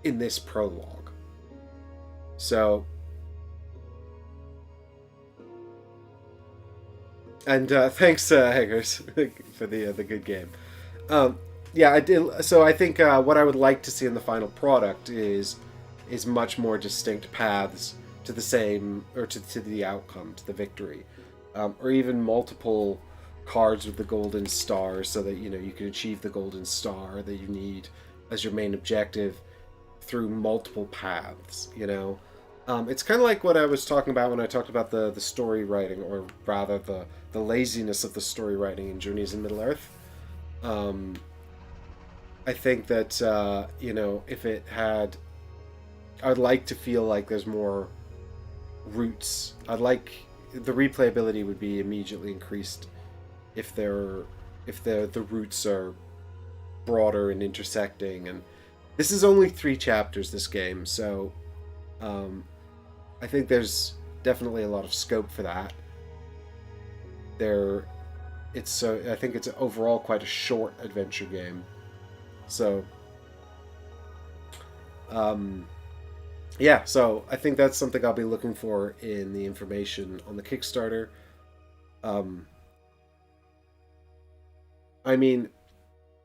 S1: in this prologue. So... And thanks, Haggers, for the good game. Yeah, I did. So I think what I would like to see in the final product is much more distinct paths to the same, or to the outcome, to the victory, or even multiple cards with the golden star, so that you can achieve the golden star that you need as your main objective through multiple paths. It's kind of like what I was talking about when I talked about the story writing, or rather the laziness of the story writing in Journeys in Middle Earth. Um, I think that if it had, I'd like to feel like there's more roots. I'd like the replayability would be immediately increased if the roots are broader and intersecting. And this is only 3 chapters, this game, so I think there's definitely a lot of scope for that. I think it's overall quite a short adventure game. So yeah, so I think that's something I'll be looking for in the information on the Kickstarter. I mean,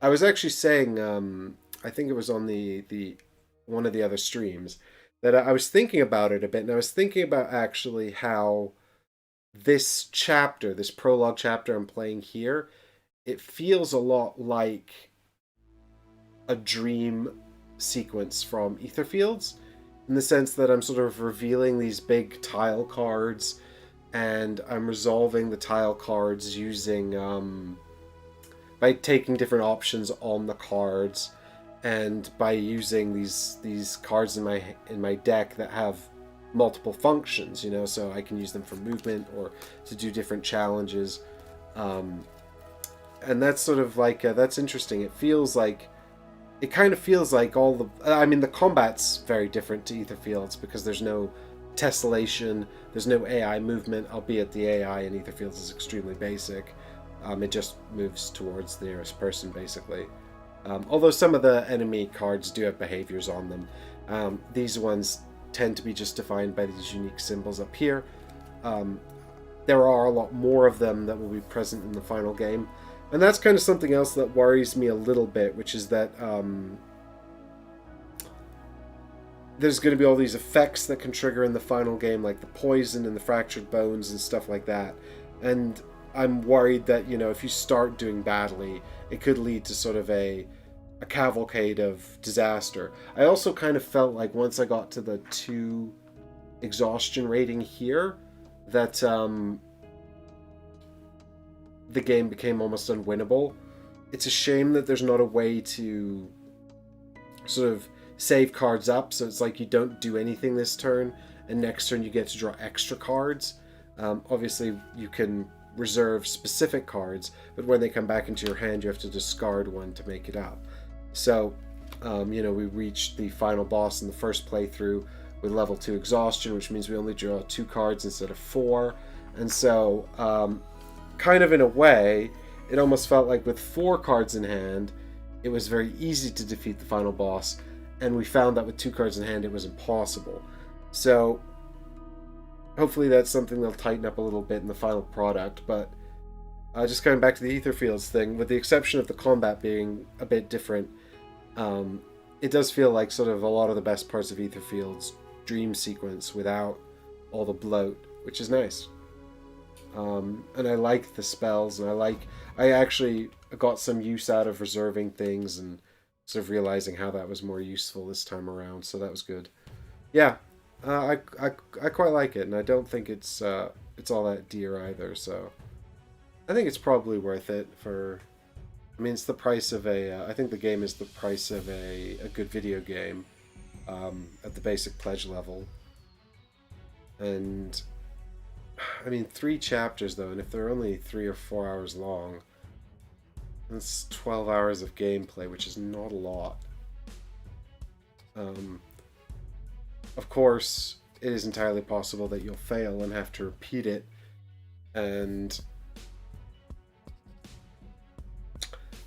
S1: I was actually saying, I think it was on the one of the other streams, that I was thinking about it a bit, and I was thinking about actually how this chapter, this prologue chapter I'm playing here, it feels a lot like a dream sequence from Etherfields, in the sense that I'm sort of revealing these big tile cards, and I'm resolving the tile cards using by taking different options on the cards, and by using these cards in my deck that have multiple functions, so I can use them for movement or to do different challenges, and that's sort of like that's interesting. It kind of feels like the combat's very different to Etherfields because there's no tessellation, there's no AI movement, albeit the AI in Etherfields is extremely basic. It just moves towards the nearest person, basically. Although some of the enemy cards do have behaviors on them. These ones tend to be just defined by these unique symbols up here. There are a lot more of them that will be present in the final game. And that's kind of something else that worries me a little bit, which is that there's going to be all these effects that can trigger in the final game, like the poison and the fractured bones and stuff like that. And I'm worried that, if you start doing badly, it could lead to sort of a cavalcade of disaster. I also kind of felt like once I got to the 2 exhaustion rating here, that the game became almost unwinnable. It's a shame that there's not a way to sort of save cards up, so it's like you don't do anything this turn, and next turn you get to draw extra cards. Obviously, you can reserve specific cards, but when they come back into your hand, you have to discard one to make it up. So, we reached the final boss in the first playthrough with level 2 exhaustion, which means we only draw 2 cards instead of 4. And so, kind of in a way, it almost felt like with 4 cards in hand, it was very easy to defeat the final boss, and we found that with 2 cards in hand, it was impossible. So, hopefully that's something they'll tighten up a little bit in the final product, but just going back to the Etherfields thing, with the exception of the combat being a bit different, it does feel like sort of a lot of the best parts of Etherfield's dream sequence without all the bloat, which is nice. And I like the spells, and I actually got some use out of reserving things and sort of realizing how that was more useful this time around, so that was good. Yeah, I quite like it, and I don't think it's all that dear either, so I think it's probably worth it for... I mean, it's the price of I think the game is the price of a good video game at the basic pledge level. And, I mean, 3 chapters, though, and if they're only 3 or 4 hours long, that's 12 hours of gameplay, which is not a lot. Of course, it is entirely possible that you'll fail and have to repeat it, and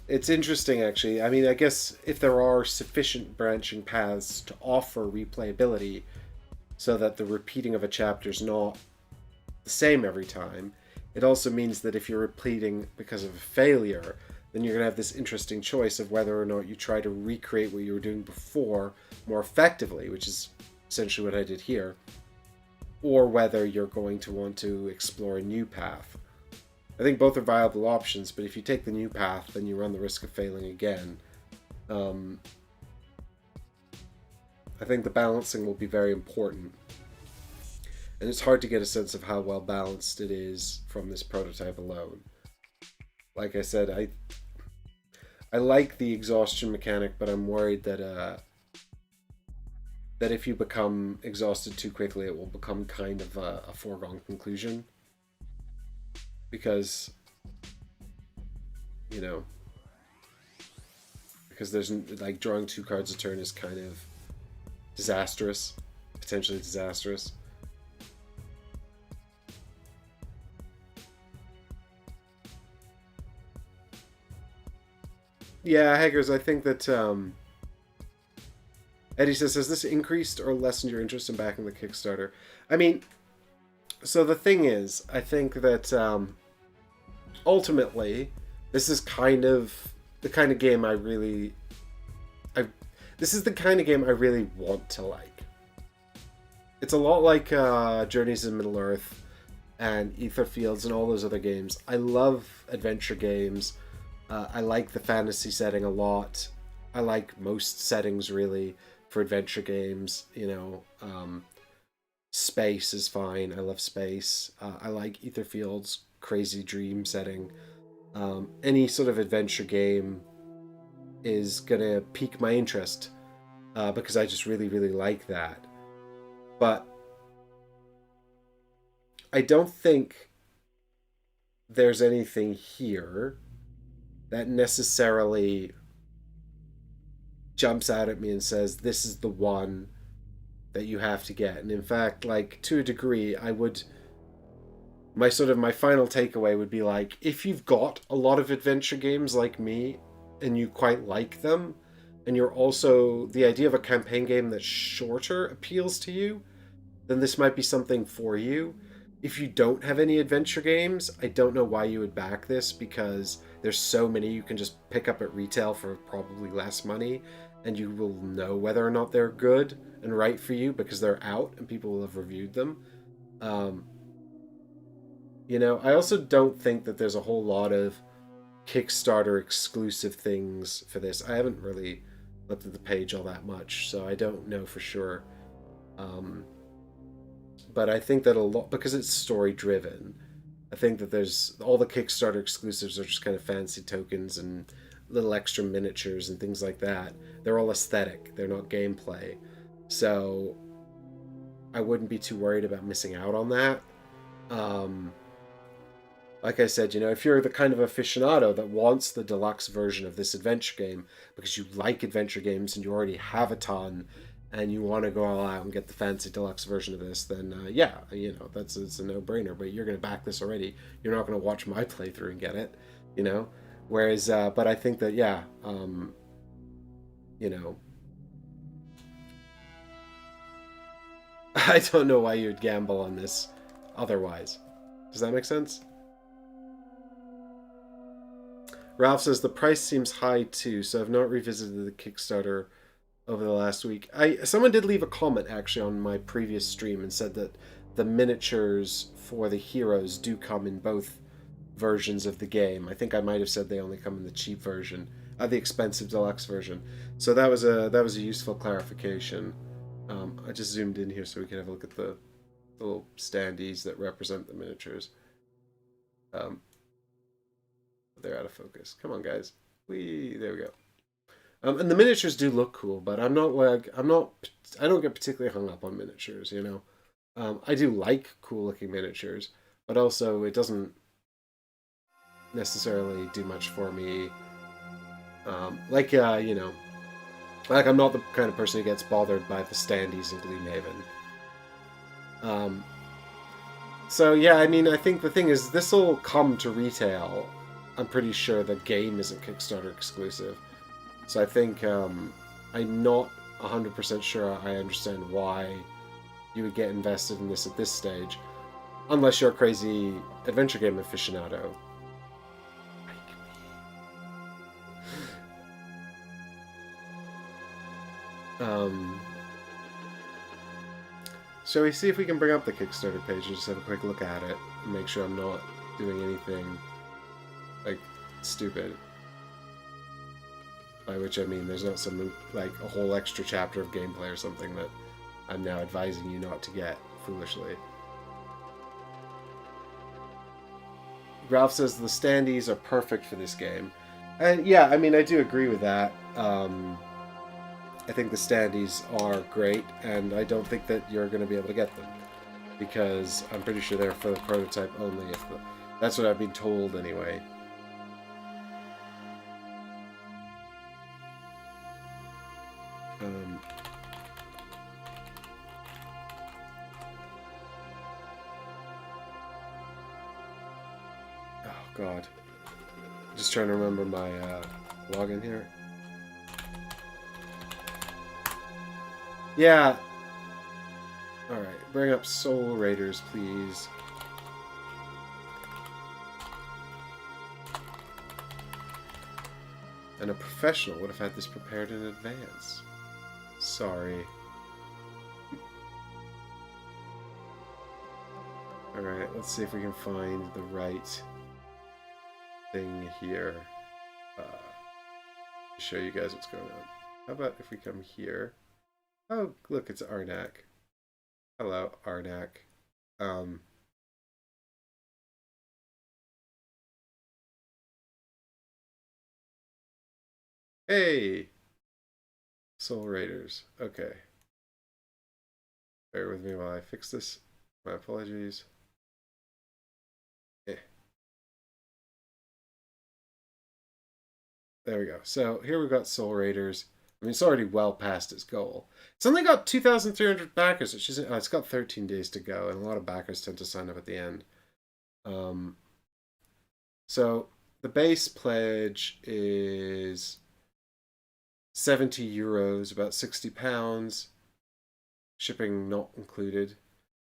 S1: it's interesting, actually. I mean, I guess if there are sufficient branching paths to offer replayability so that the repeating of a chapter is not the same every time, it also means that if you're repeating because of a failure, then you're going to have this interesting choice of whether or not you try to recreate what you were doing before more effectively, which is essentially what I did here, or whether you're going to want to explore a new path. I think both are viable options, but if you take the new path, then you run the risk of failing again. I think the balancing will be very important. and it's hard to get a sense of how well balanced it is from this prototype alone. Like I said, I like the exhaustion mechanic, but I'm worried that if you become exhausted too quickly, it will become kind of a foregone conclusion. Because, you know, because there's like drawing 2 cards a turn is kind of disastrous, potentially disastrous. Yeah, Haggers, I think that Eddie says, has this increased or lessened your interest in backing the Kickstarter? I mean, so the thing is, I think that ultimately, this is kind of the kind of game this is the kind of game I really want to like. It's a lot like Journeys in Middle-earth and Etherfields and all those other games. I love adventure games. I like the fantasy setting a lot. I like most settings, really, for adventure games. Space is fine. I love space. I like Etherfield's crazy dream setting. Any sort of adventure game is gonna pique my interest because I just really, really like that. But I don't think there's anything here that necessarily jumps out at me and says, this is the one that you have to get. And in fact, like, to a degree, my final takeaway would be like, if you've got a lot of adventure games like me and you quite like them, and you're also, the idea of a campaign game that's shorter appeals to you, then this might be something for you. If you don't have any adventure games, I don't know why you would back this, because there's so many you can just pick up at retail for probably less money, and you will know whether or not they're good and right for you because they're out and people will have reviewed them. I also don't think that there's a whole lot of Kickstarter exclusive things for this. I haven't really looked at the page all that much, so I don't know for sure. But I think that a lot, because it's story driven, I think that there's all the Kickstarter exclusives are just kind of fancy tokens and little extra miniatures and things like that. They're all aesthetic, they're not gameplay. So I wouldn't be too worried about missing out on that. Like I said, if you're the kind of aficionado that wants the deluxe version of this adventure game because you like adventure games and you already have a ton and you want to go all out and get the fancy deluxe version of this, then it's a no-brainer. But you're going to back this already. You're not going to watch my playthrough and get it, Whereas, but I think that, I don't know why you'd gamble on this otherwise. Does that make sense? Ralph says the price seems high too, so I've not revisited the Kickstarter over the last week. Someone did leave a comment actually on my previous stream and said that the miniatures for the heroes do come in both versions of the game. I think I might have said they only come in the cheap version, the expensive deluxe version. So that was a useful clarification. I just zoomed in here so we can have a look at the little standees that represent the miniatures. They're out of focus. Come on, guys. There we go. And the miniatures do look cool, but I don't get particularly hung up on miniatures, I do like cool looking miniatures, but also it doesn't necessarily do much for me. I'm not the kind of person who gets bothered by the standees in Gloomhaven. I think the thing is, this will come to retail. I'm pretty sure the game isn't Kickstarter exclusive. So I think I'm not 100% sure I understand why you would get invested in this at this stage. Unless you're a crazy adventure game aficionado. Shall we see if we can bring up the Kickstarter page and just have a quick look at it and make sure I'm not doing anything like stupid? By which I mean there's not some like a whole extra chapter of gameplay or something that I'm now advising you not to get foolishly. Ralph says the standees are perfect for this game. And yeah, I mean, I do agree with that. I think the standees are great, and I don't think that you're going to be able to get them. Because I'm pretty sure they're for the prototype only. That's what I've been told anyway. Oh god. Just trying to remember my login here. Yeah. Alright, bring up Soul Raiders, please. And a professional would have had this prepared in advance. Sorry. Alright, let's see if we can find the right thing here. Show you guys what's going on. How about if we come here? Oh, look, it's Arnak. Hello, Arnak. Hey! Soul Raiders. Okay. Bear with me while I fix this. My apologies. There we go. So here we've got Soul Raiders. I mean, it's already well past its goal. It's only got 2,300 backers, which isn't... it's got 13 days to go, and a lot of backers tend to sign up at the end. So the base pledge is 70 euros, about 60 pounds, shipping not included.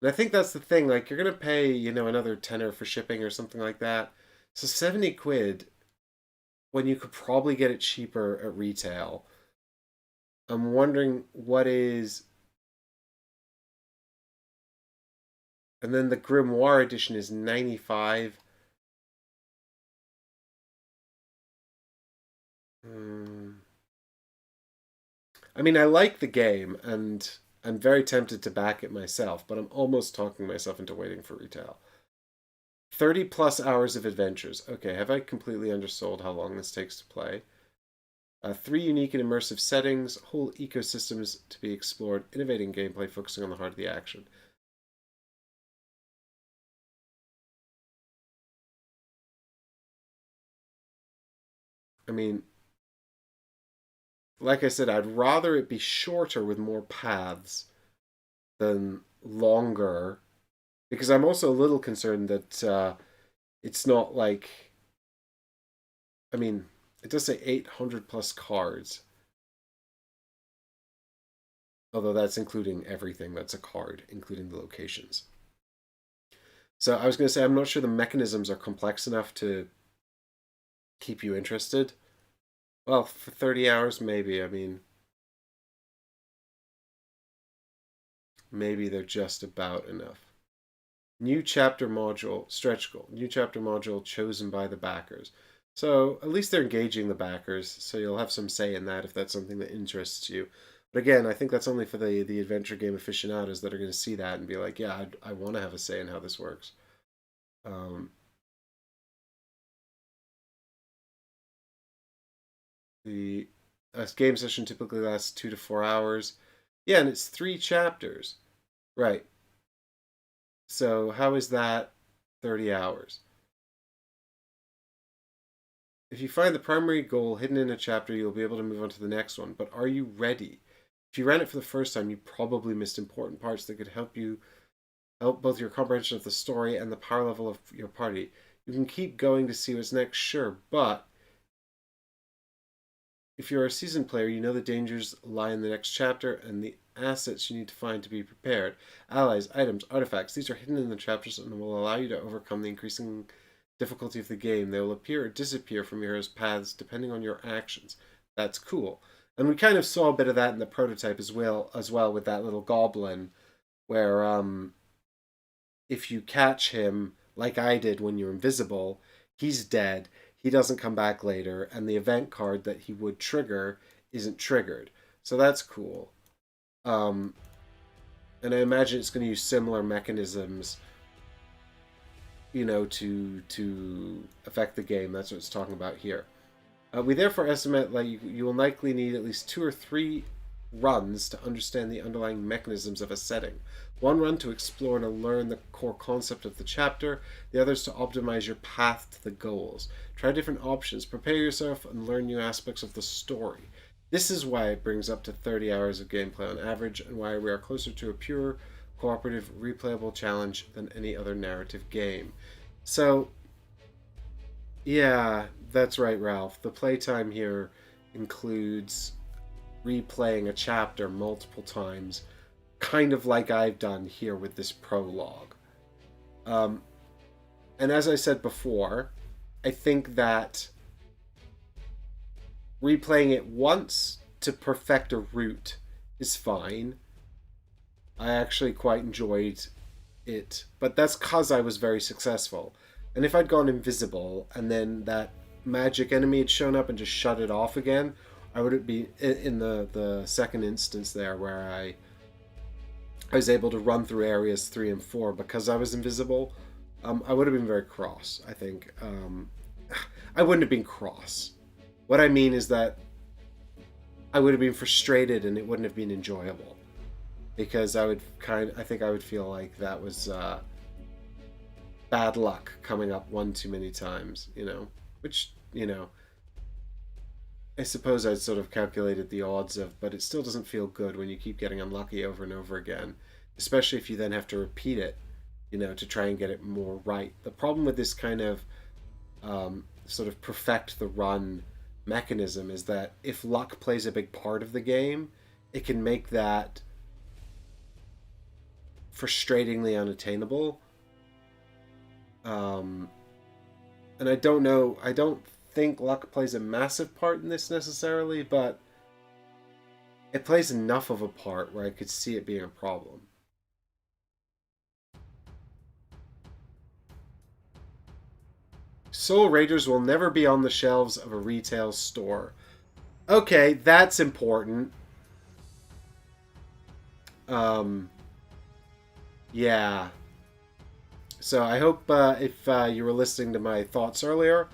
S1: And I think that's the thing, like, you're going to pay, you know, another tenner for shipping or something like that. So 70 quid when you could probably get it cheaper at retail. I'm wondering what is... And then the Grimoire edition is 95. I mean, I like the game, and I'm very tempted to back it myself, but I'm almost talking myself into waiting for retail. 30 plus hours of adventures. Okay, have I completely undersold how long this takes to play? 3 unique and immersive settings, whole ecosystems to be explored, innovating gameplay focusing on the heart of the action. I mean, like I said, I'd rather it be shorter with more paths than longer, because I'm also a little concerned that it's not like... I mean, it does say 800 plus cards. Although that's including everything that's a card, including the locations. So I was going to say, I'm not sure the mechanisms are complex enough to keep you interested. Well, for 30 hours, maybe. I mean, maybe they're just about enough. New chapter module, stretch goal. New chapter module chosen by the backers. So at least they're engaging the backers, so you'll have some say in that if that's something that interests you. But again, I think that's only for the adventure game aficionados that are going to see that and be like, yeah, I want to have a say in how this works. The game session typically lasts 2 to 4 hours. Yeah, and it's 3 chapters. Right. So how is that 30 hours? If you find the primary goal hidden in a chapter, you'll be able to move on to the next one. But are you ready? If you ran it for the first time, you probably missed important parts that could help both your comprehension of the story and the power level of your party. You can keep going to see what's next, sure, but if you're a seasoned player, you know the dangers lie in the next chapter and the assets you need to find to be prepared. Allies, items, artifacts, these are hidden in the chapters and will allow you to overcome the increasing difficulty of the game. They will appear or disappear from your hero's paths depending on your actions. That's cool. And we kind of saw a bit of that in the prototype as well with that little goblin, where if you catch him, like I did when you're invisible, he's dead. He doesn't come back later, and the event card that he would trigger isn't triggered. So that's cool. And I imagine it's going to use similar mechanisms to affect the game. That's what it's talking about here. We therefore estimate that you will likely need at least 2 or 3 runs to understand the underlying mechanisms of a setting. One run to explore and learn the core concept of the chapter, the others to optimize your path to the goals. Try different options, prepare yourself, and learn new aspects of the story. This is why it brings up to 30 hours of gameplay on average, and why we are closer to a pure, cooperative, replayable challenge than any other narrative game. So, yeah, that's right, Ralph. The playtime here includes replaying a chapter multiple times, kind of like I've done here with this prologue. Um, and as I said before, I think that replaying it once to perfect a route is fine. I actually quite enjoyed it, but that's because I was very successful. And if I'd gone invisible and then that magic enemy had shown up and just shut it off again, I would be in the second instance there where I was able to run through areas 3 and 4 because I was invisible. I would have been very cross, I think. I wouldn't have been cross. What I mean is that I would have been frustrated and it wouldn't have been enjoyable. Because I think I would feel like that was bad luck coming up one too many times, Which, I suppose I'd sort of calculated the odds of, but it still doesn't feel good when you keep getting unlucky over and over again, especially if you then have to repeat it, to try and get it more right. The problem with this kind of sort of perfect the run mechanism is that if luck plays a big part of the game, it can make that frustratingly unattainable. And I don't think luck plays a massive part in this necessarily, but it plays enough of a part where I could see it being a problem. Soul Raiders will never be on the shelves of a retail store. Okay, that's important. Yeah. So I hope if you were listening to my thoughts earlier,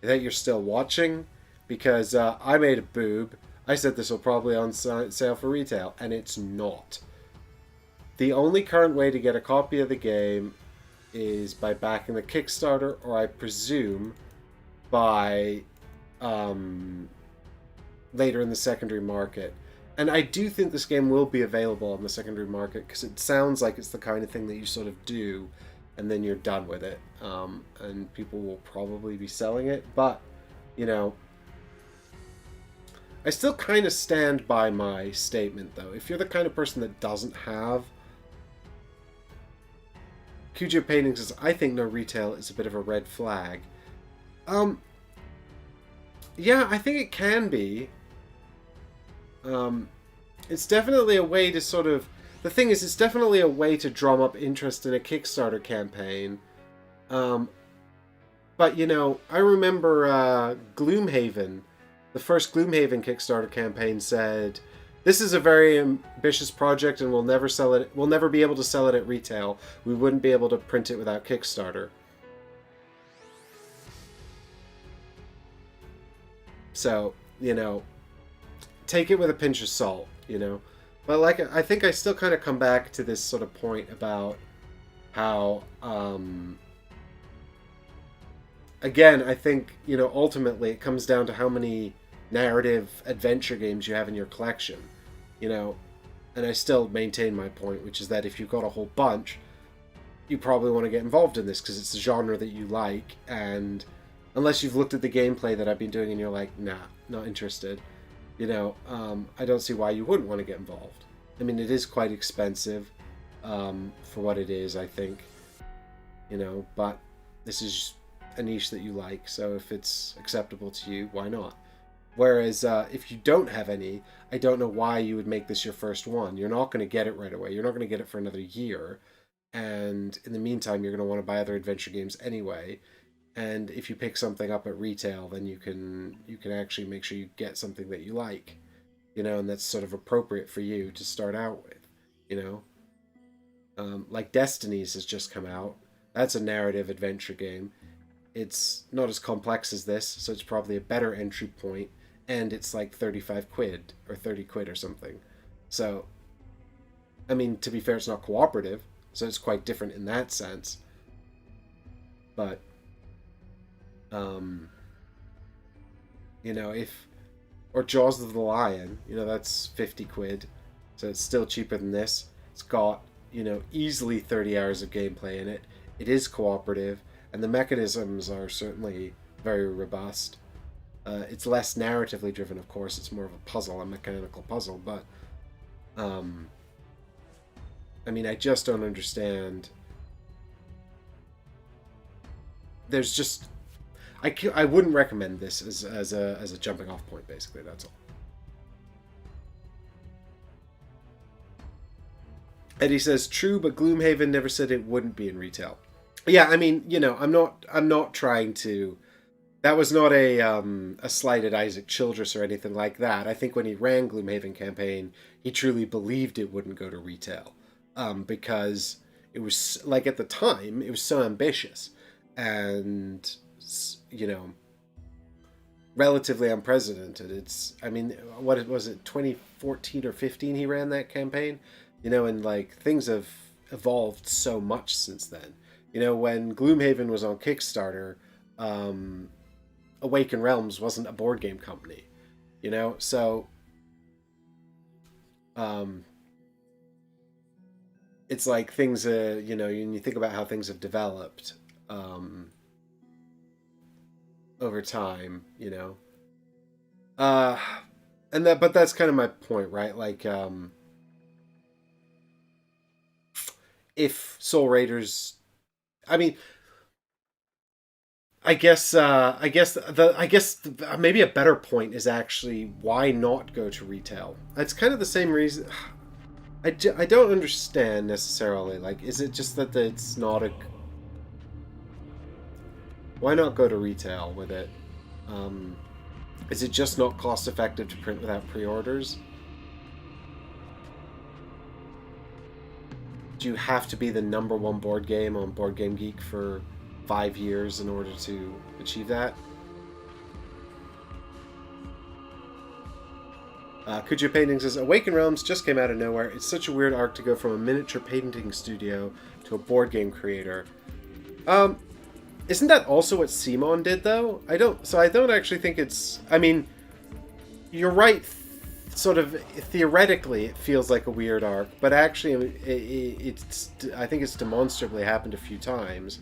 S1: that you're still watching, because I made a boob. I said this will probably on sale for retail, and it's not. The only current way to get a copy of the game is by backing the Kickstarter, or I presume by later in the secondary market. And I do think this game will be available on the secondary market, because it sounds like it's the kind of thing that you sort of do and then you're done with it. And people will probably be selling it. But, I still kind of stand by my statement, though. If you're the kind of person that doesn't have Cujo paintings, I think no retail is a bit of a red flag. Yeah, I think it can be. It's definitely a way to sort of... The thing is, it's definitely a way to drum up interest in a Kickstarter campaign. But, I remember Gloomhaven. The first Gloomhaven Kickstarter campaign said, "This is a very ambitious project and we'll never sell it. We'll never be able to sell it at retail. We wouldn't be able to print it without Kickstarter." So, take it with a pinch of salt, But I think I still kind of come back to this sort of point about how, again, I think, ultimately it comes down to how many narrative adventure games you have in your collection, and I still maintain my point, which is that if you've got a whole bunch, you probably want to get involved in this because it's a genre that you like, and unless you've looked at the gameplay that I've been doing and you're like, nah, not interested, I don't see why you wouldn't want to get involved. I mean, it is quite expensive for what it is, I think, but this is a niche that you like, so if it's acceptable to you, why not? Whereas if you don't have any, I don't know why you would make this your first one. You're not going to get it right away. You're not going to get it for another year. And in the meantime, you're going to want to buy other adventure games anyway. And if you pick something up at retail, then you can actually make sure you get something that you like, and that's sort of appropriate for you to start out with, Like Destinies has just come out. That's a narrative adventure game. It's not as complex as this, so it's probably a better entry point, and it's like 35 quid or 30 quid or something. So, I mean, to be fair, it's not cooperative, so it's quite different in that sense. But, um, if or Jaws of the Lion, that's 50 quid, so it's still cheaper than this. It's got easily 30 hours of gameplay in it. It is cooperative, and the mechanisms are certainly very robust. It's less narratively driven, of course. It's more of a puzzle, a mechanical puzzle. But, I mean, I just don't understand. There's just, I wouldn't recommend this as a jumping off point. Basically, that's all. Eddie says, true, but Gloomhaven never said it wouldn't be in retail. Yeah, I mean, I'm not trying to. That was not a slight at Isaac Childress or anything like that. I think when he ran Gloomhaven campaign, he truly believed it wouldn't go to retail, because it was like at the time it was so ambitious, and relatively unprecedented. I mean, what was it, 2014 or 15? He ran that campaign. And like things have evolved so much since then. When Gloomhaven was on Kickstarter, Awaken Realms wasn't a board game company. So it's like things, when you think about how things have developed over time, but that's kind of my point, right? Like, if Soul Raiders, I mean, I guess maybe a better point is actually why not go to retail. It's kind of the same reason. I don't understand necessarily. Like, is it just that it's not a? Why not go to retail with it? Is it just not cost effective to print without pre-orders? Do you have to be the #1 board game on Board Game Geek for 5 years in order to achieve that? Kujo Painting says, Awaken Realms just came out of nowhere. It's such a weird arc to go from a miniature painting studio to a board game creator. Isn't that also what Simon did, though? I don't actually think it's... I mean, you're right. Sort of theoretically, it feels like a weird arc, but actually, I think it's demonstrably happened a few times,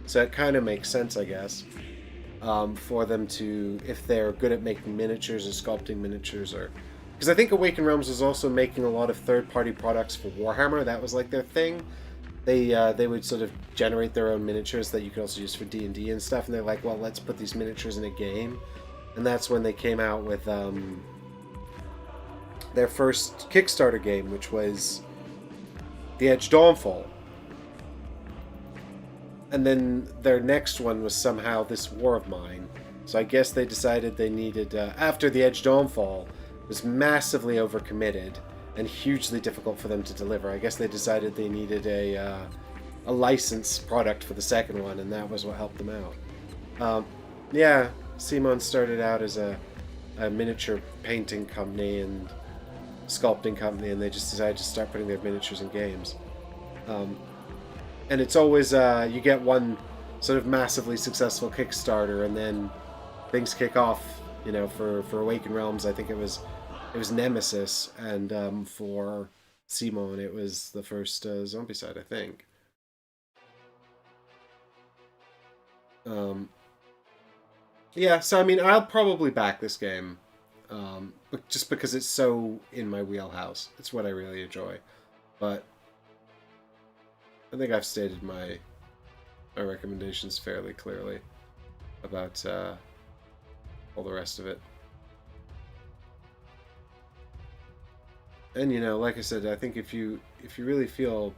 S1: so it kind of makes sense, I guess, for them to, if they're good at making miniatures or sculpting miniatures, or because I think Awaken Realms was also making a lot of third-party products for Warhammer. That was like their thing. They would sort of generate their own miniatures that you could also use for D&D and stuff, and they're like, well, let's put these miniatures in a game, and that's when they came out with their first Kickstarter game, which was The Edge Dawnfall. And then their next one was somehow This War of Mine. So I guess they decided they needed, after The Edge Dawnfall was massively overcommitted and hugely difficult for them to deliver, I guess they decided they needed a licensed product for the second one, and that was what helped them out. Yeah, Simon started out as a miniature painting company and sculpting company, and they just decided to start putting their miniatures in games. And it's always you get one sort of massively successful Kickstarter, and then things kick off. For Awaken Realms, I think it was Nemesis, and for Simon, it was the first Zombicide, I think. Yeah, so I mean, I'll probably back this game. But just because it's so in my wheelhouse. It's what I really enjoy. But I think I've stated my recommendations fairly clearly about all the rest of it. And like I said, I think if you really feel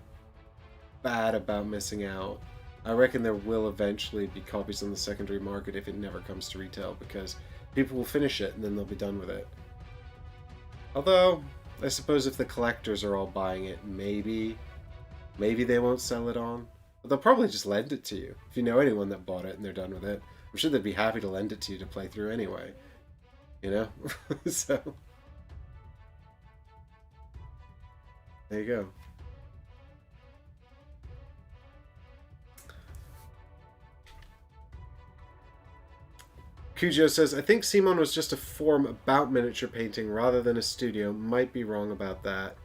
S1: bad about missing out, I reckon there will eventually be copies on the secondary market if it never comes to retail, because people will finish it and then they'll be done with it. Although, I suppose if the collectors are all buying it, maybe they won't sell it on. They'll probably just lend it to you if you know anyone that bought it and they're done with it. I'm sure they'd be happy to lend it to you to play through anyway. You know, so there you go. Cujo says, I think Simon was just a forum about miniature painting rather than a studio. Might be wrong about that.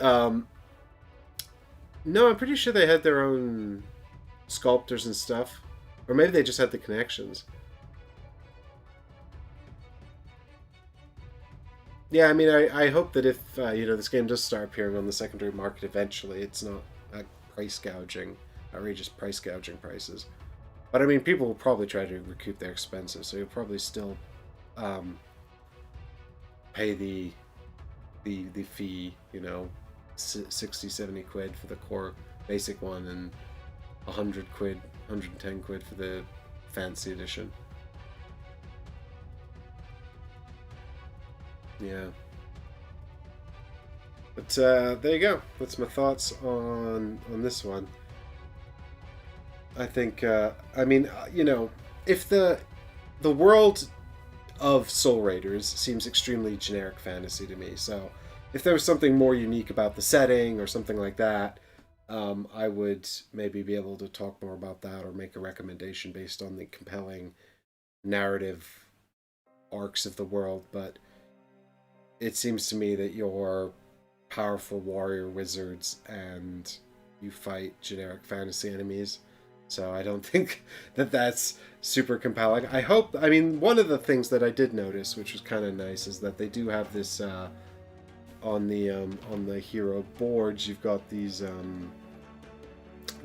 S1: Um, no, I'm pretty sure they had their own sculptors and stuff. Or maybe they just had the connections. Yeah, I mean, I hope that if, this game does start appearing on the secondary market eventually, it's not price gouging, outrageous price gouging prices. But I mean, people will probably try to recoup their expenses, so you'll probably still um, pay the fee, 60, 70 quid for the core basic one and 100 quid, 110 quid for the fancy edition. Yeah. But there you go. That's my thoughts on this one. I think, I mean, if the world of Soul Raiders seems extremely generic fantasy to me. So if there was something more unique about the setting or something like that, I would maybe be able to talk more about that or make a recommendation based on the compelling narrative arcs of the world. But it seems to me that you're powerful warrior wizards and you fight generic fantasy enemies. So I don't think that that's super compelling. I mean, one of the things that I did notice, which was kind of nice, is that they do have this on the hero boards. You've got these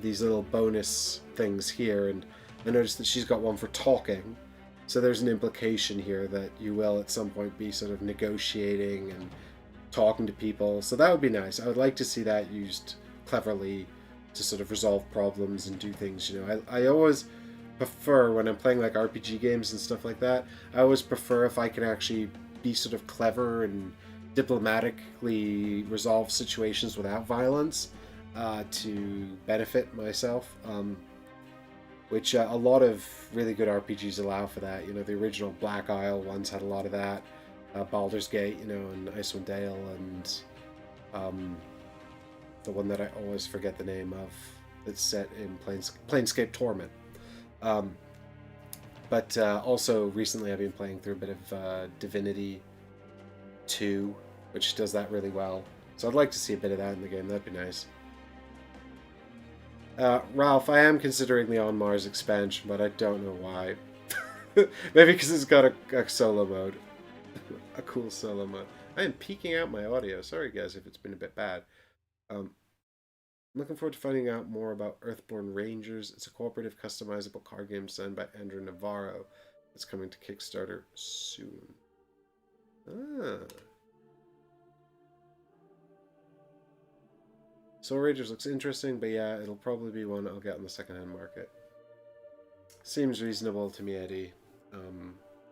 S1: little bonus things here, and I noticed that she's got one for talking. So there's an implication here that you will at some point be sort of negotiating and talking to people. So that would be nice. I would like to see that used cleverly to sort of resolve problems and do things. I always prefer when I'm playing like RPG games and stuff like that. I always prefer if I can actually be sort of clever and diplomatically resolve situations without violence to benefit myself. Which a lot of really good RPGs allow for that. The original Black Isle ones had a lot of that. Baldur's Gate, and Icewind Dale, and the one that I always forget the name of that's set in Planescape Torment. But also recently I've been playing through a bit of Divinity 2, which does that really well. So I'd like to see a bit of that in the game. That'd be nice. Ralph, I am considering the On Mars expansion, but I don't know why. Maybe because it's got a solo mode. A cool solo mode. I am peeking out my audio. Sorry, guys, if it's been a bit bad. I'm looking forward to finding out more about Earthborn Rangers. It's a cooperative, customizable card game designed by Andrew Navarro. It's coming to Kickstarter soon. Ah. Soul Rangers looks interesting, but yeah, it'll probably be one I'll get on the secondhand market. Seems reasonable to me, Eddie.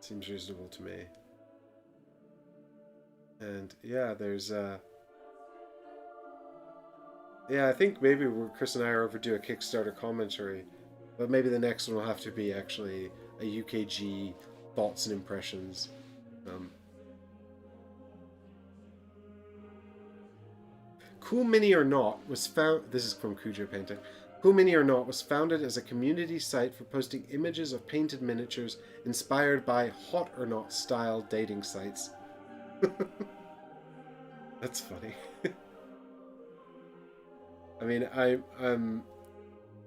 S1: Seems reasonable to me. And yeah, there's yeah, I think maybe Chris and I are overdue a Kickstarter commentary, but maybe the next one will have to be actually a UKG thoughts and impressions. Cool Mini or Not was found. This is from Cujo Painting. Cool Mini or Not was founded as a community site for posting images of painted miniatures inspired by Hot or Not style dating sites. That's funny. I mean, I'm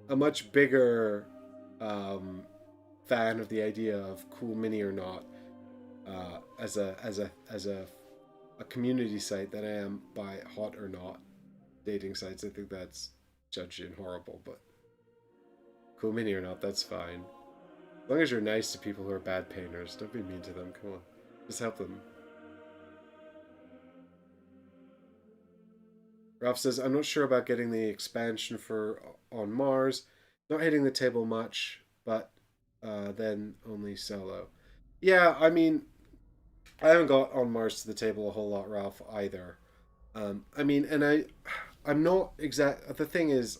S1: a much bigger fan of the idea of Cool Mini or Not as a community site than I am by Hot or Not dating sites. I think that's judgy and horrible, but Cool Mini or Not, that's fine. As long as you're nice to people who are bad painters, don't be mean to them. Come on, just help them. Ralph says, I'm not sure about getting the expansion for On Mars. Not hitting the table much, but then only solo. Yeah, I mean, I haven't got On Mars to the table a whole lot, Ralph, either. I mean, and I'm not exact. The thing is,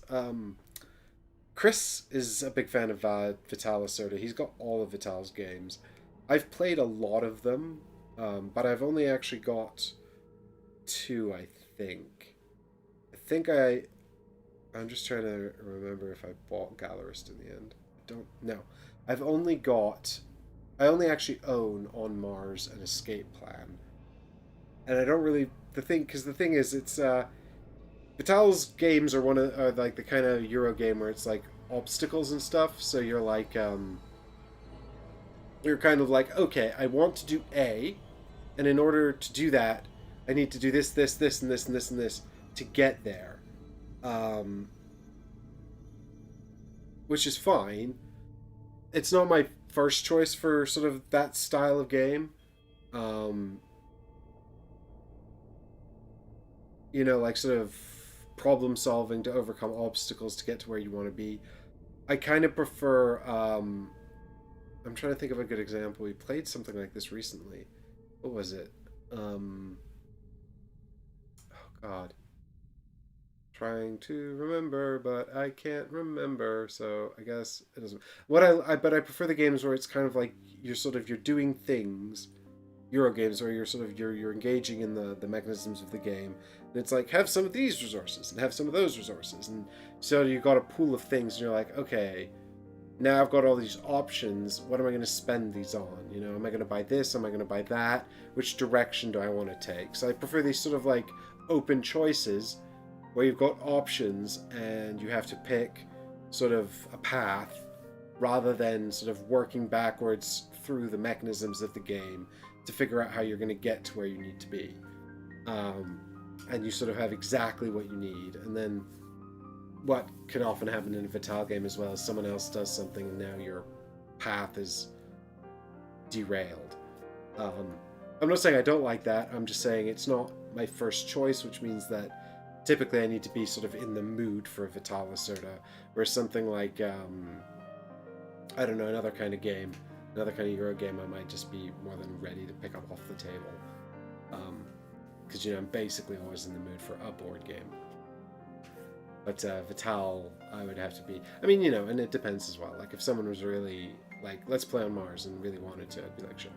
S1: Chris is a big fan of Vital Lacerda. He's got all of Vital's games. I've played a lot of them, but I've only actually got two, I think. I think I'm just trying to remember if I bought Gallerist in the end. I don't know. I've only got. I only actually own On Mars an Escape Plan, and I don't really because the thing is it's Vital's games are like the kind of Euro game where it's like obstacles and stuff. So you're kind of like, okay, I want to do A, and in order to do that, I need to do this, this, this, and this, and this, and this to get there, um, which is fine. It's not my first choice for sort of that style of game. Um, like sort of problem solving to overcome obstacles to get to where you want to be. I kind of prefer. I'm trying to think of a good example. We played something like this recently. What was it? Oh God. Trying to remember, but I can't remember. So I guess it doesn't. But I prefer the games where it's kind of like you're doing things. Euro games where you're engaging in the mechanisms of the game, and it's like have some of these resources and have some of those resources, and so you've got a pool of things, and you're like, okay, now I've got all these options. What am I going to spend these on? Am I going to buy this? Am I going to buy that? Which direction do I want to take? So I prefer these sort of like open choices where you've got options and you have to pick sort of a path rather than sort of working backwards through the mechanisms of the game to figure out how you're going to get to where you need to be. And you sort of have exactly what you need. And then what can often happen in a Vital game as well is someone else does something and now your path is derailed. I'm not saying I don't like that. I'm just saying it's not my first choice, which means that typically I need to be sort of in the mood for a Vital Lacerda, where something like, I don't know, another kind of game, another kind of Euro game, I might just be more than ready to pick up off the table. Because, I'm basically always in the mood for a board game. But Vital, I would have to be... I mean, and it depends as well. Like, if someone was really, like, let's play on Mars and really wanted to, I'd be like, sure.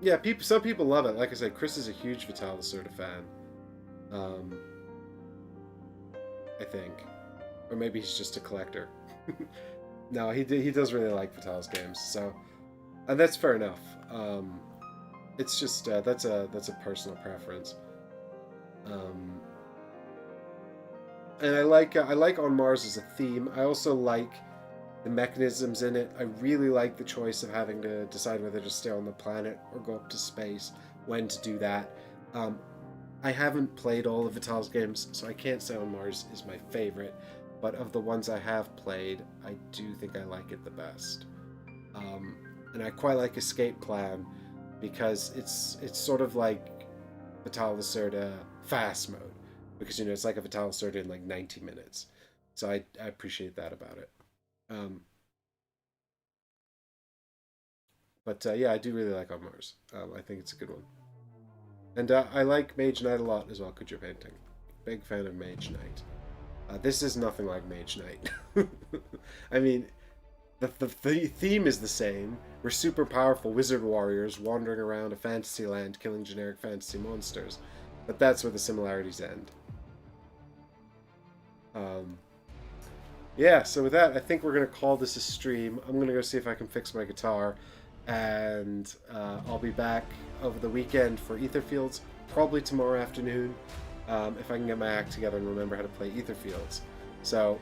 S1: Yeah, some people love it. Like I said, Chris is a huge Vital Lacerda fan. I think. Or maybe he's just a collector. No, he does really like Vital's games, so... And that's fair enough. It's just, that's a personal preference. And I like On Mars as a theme. I also like the mechanisms in it. I really like the choice of having to decide whether to stay on the planet or go up to space, when to do that. I haven't played all of Vital's games, so I can't say On Mars is my favorite, but of the ones I have played, I do think I like it the best. And I quite like Escape Plan, because it's sort of like Vital Lacerda fast mode, because it's like a Vital Lacerda in like 90 minutes. So I appreciate that about it. But yeah, I do really like On Mars. I think it's a good one. And I like Mage Knight a lot as well, Kudra Painting. Big fan of Mage Knight. This is nothing like Mage Knight. I mean, the theme is the same. We're super powerful wizard warriors wandering around a fantasy land killing generic fantasy monsters. But that's where the similarities end. Yeah, so with that, I think we're going to call this a stream. I'm going to go see if I can fix my guitar. And I'll be back over the weekend for Etherfields, probably tomorrow afternoon, if I can get my act together and remember how to play Etherfields. So,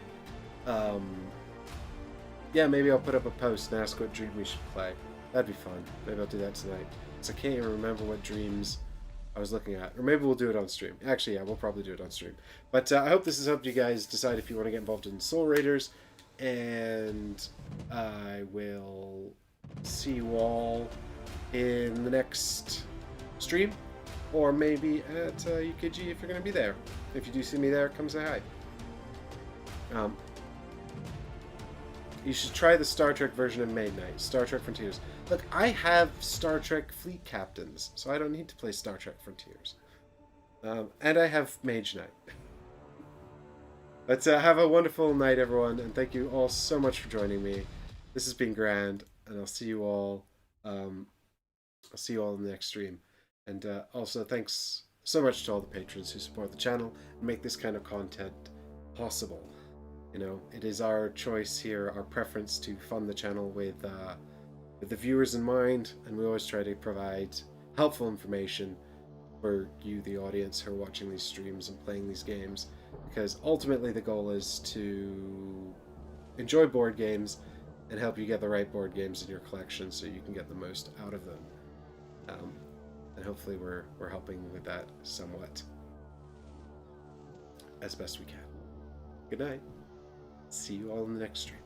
S1: yeah, maybe I'll put up a post and ask what dream we should play. That'd be fun. Maybe I'll do that tonight. So I can't even remember what dreams I was looking at. Or maybe we'll do it on stream. Actually, yeah, we'll probably do it on stream. But I hope this has helped you guys decide if you want to get involved in Soul Raiders. And I will see you all in the next stream, or maybe at UKG if you're going to be there. If you do see me there, come say hi. You should try the Star Trek version of Main Knight, Star Trek Frontiers. Look, I have Star Trek Fleet Captains, so I don't need to play Star Trek Frontiers. And I have Mage Knight. But have a wonderful night, everyone, and thank you all so much for joining me. This has been grand, and I'll see you all. I'll see you all in the next stream. And also, thanks so much to all the patrons who support the channel and make this kind of content possible. You know, it is our choice here, our preference to fund the channel with the viewers in mind, and we always try to provide helpful information for you, the audience, who are watching these streams and playing these games, because ultimately the goal is to enjoy board games and help you get the right board games in your collection so you can get the most out of them. And hopefully we're helping with that somewhat as best we can. Good night. See you all in the next stream.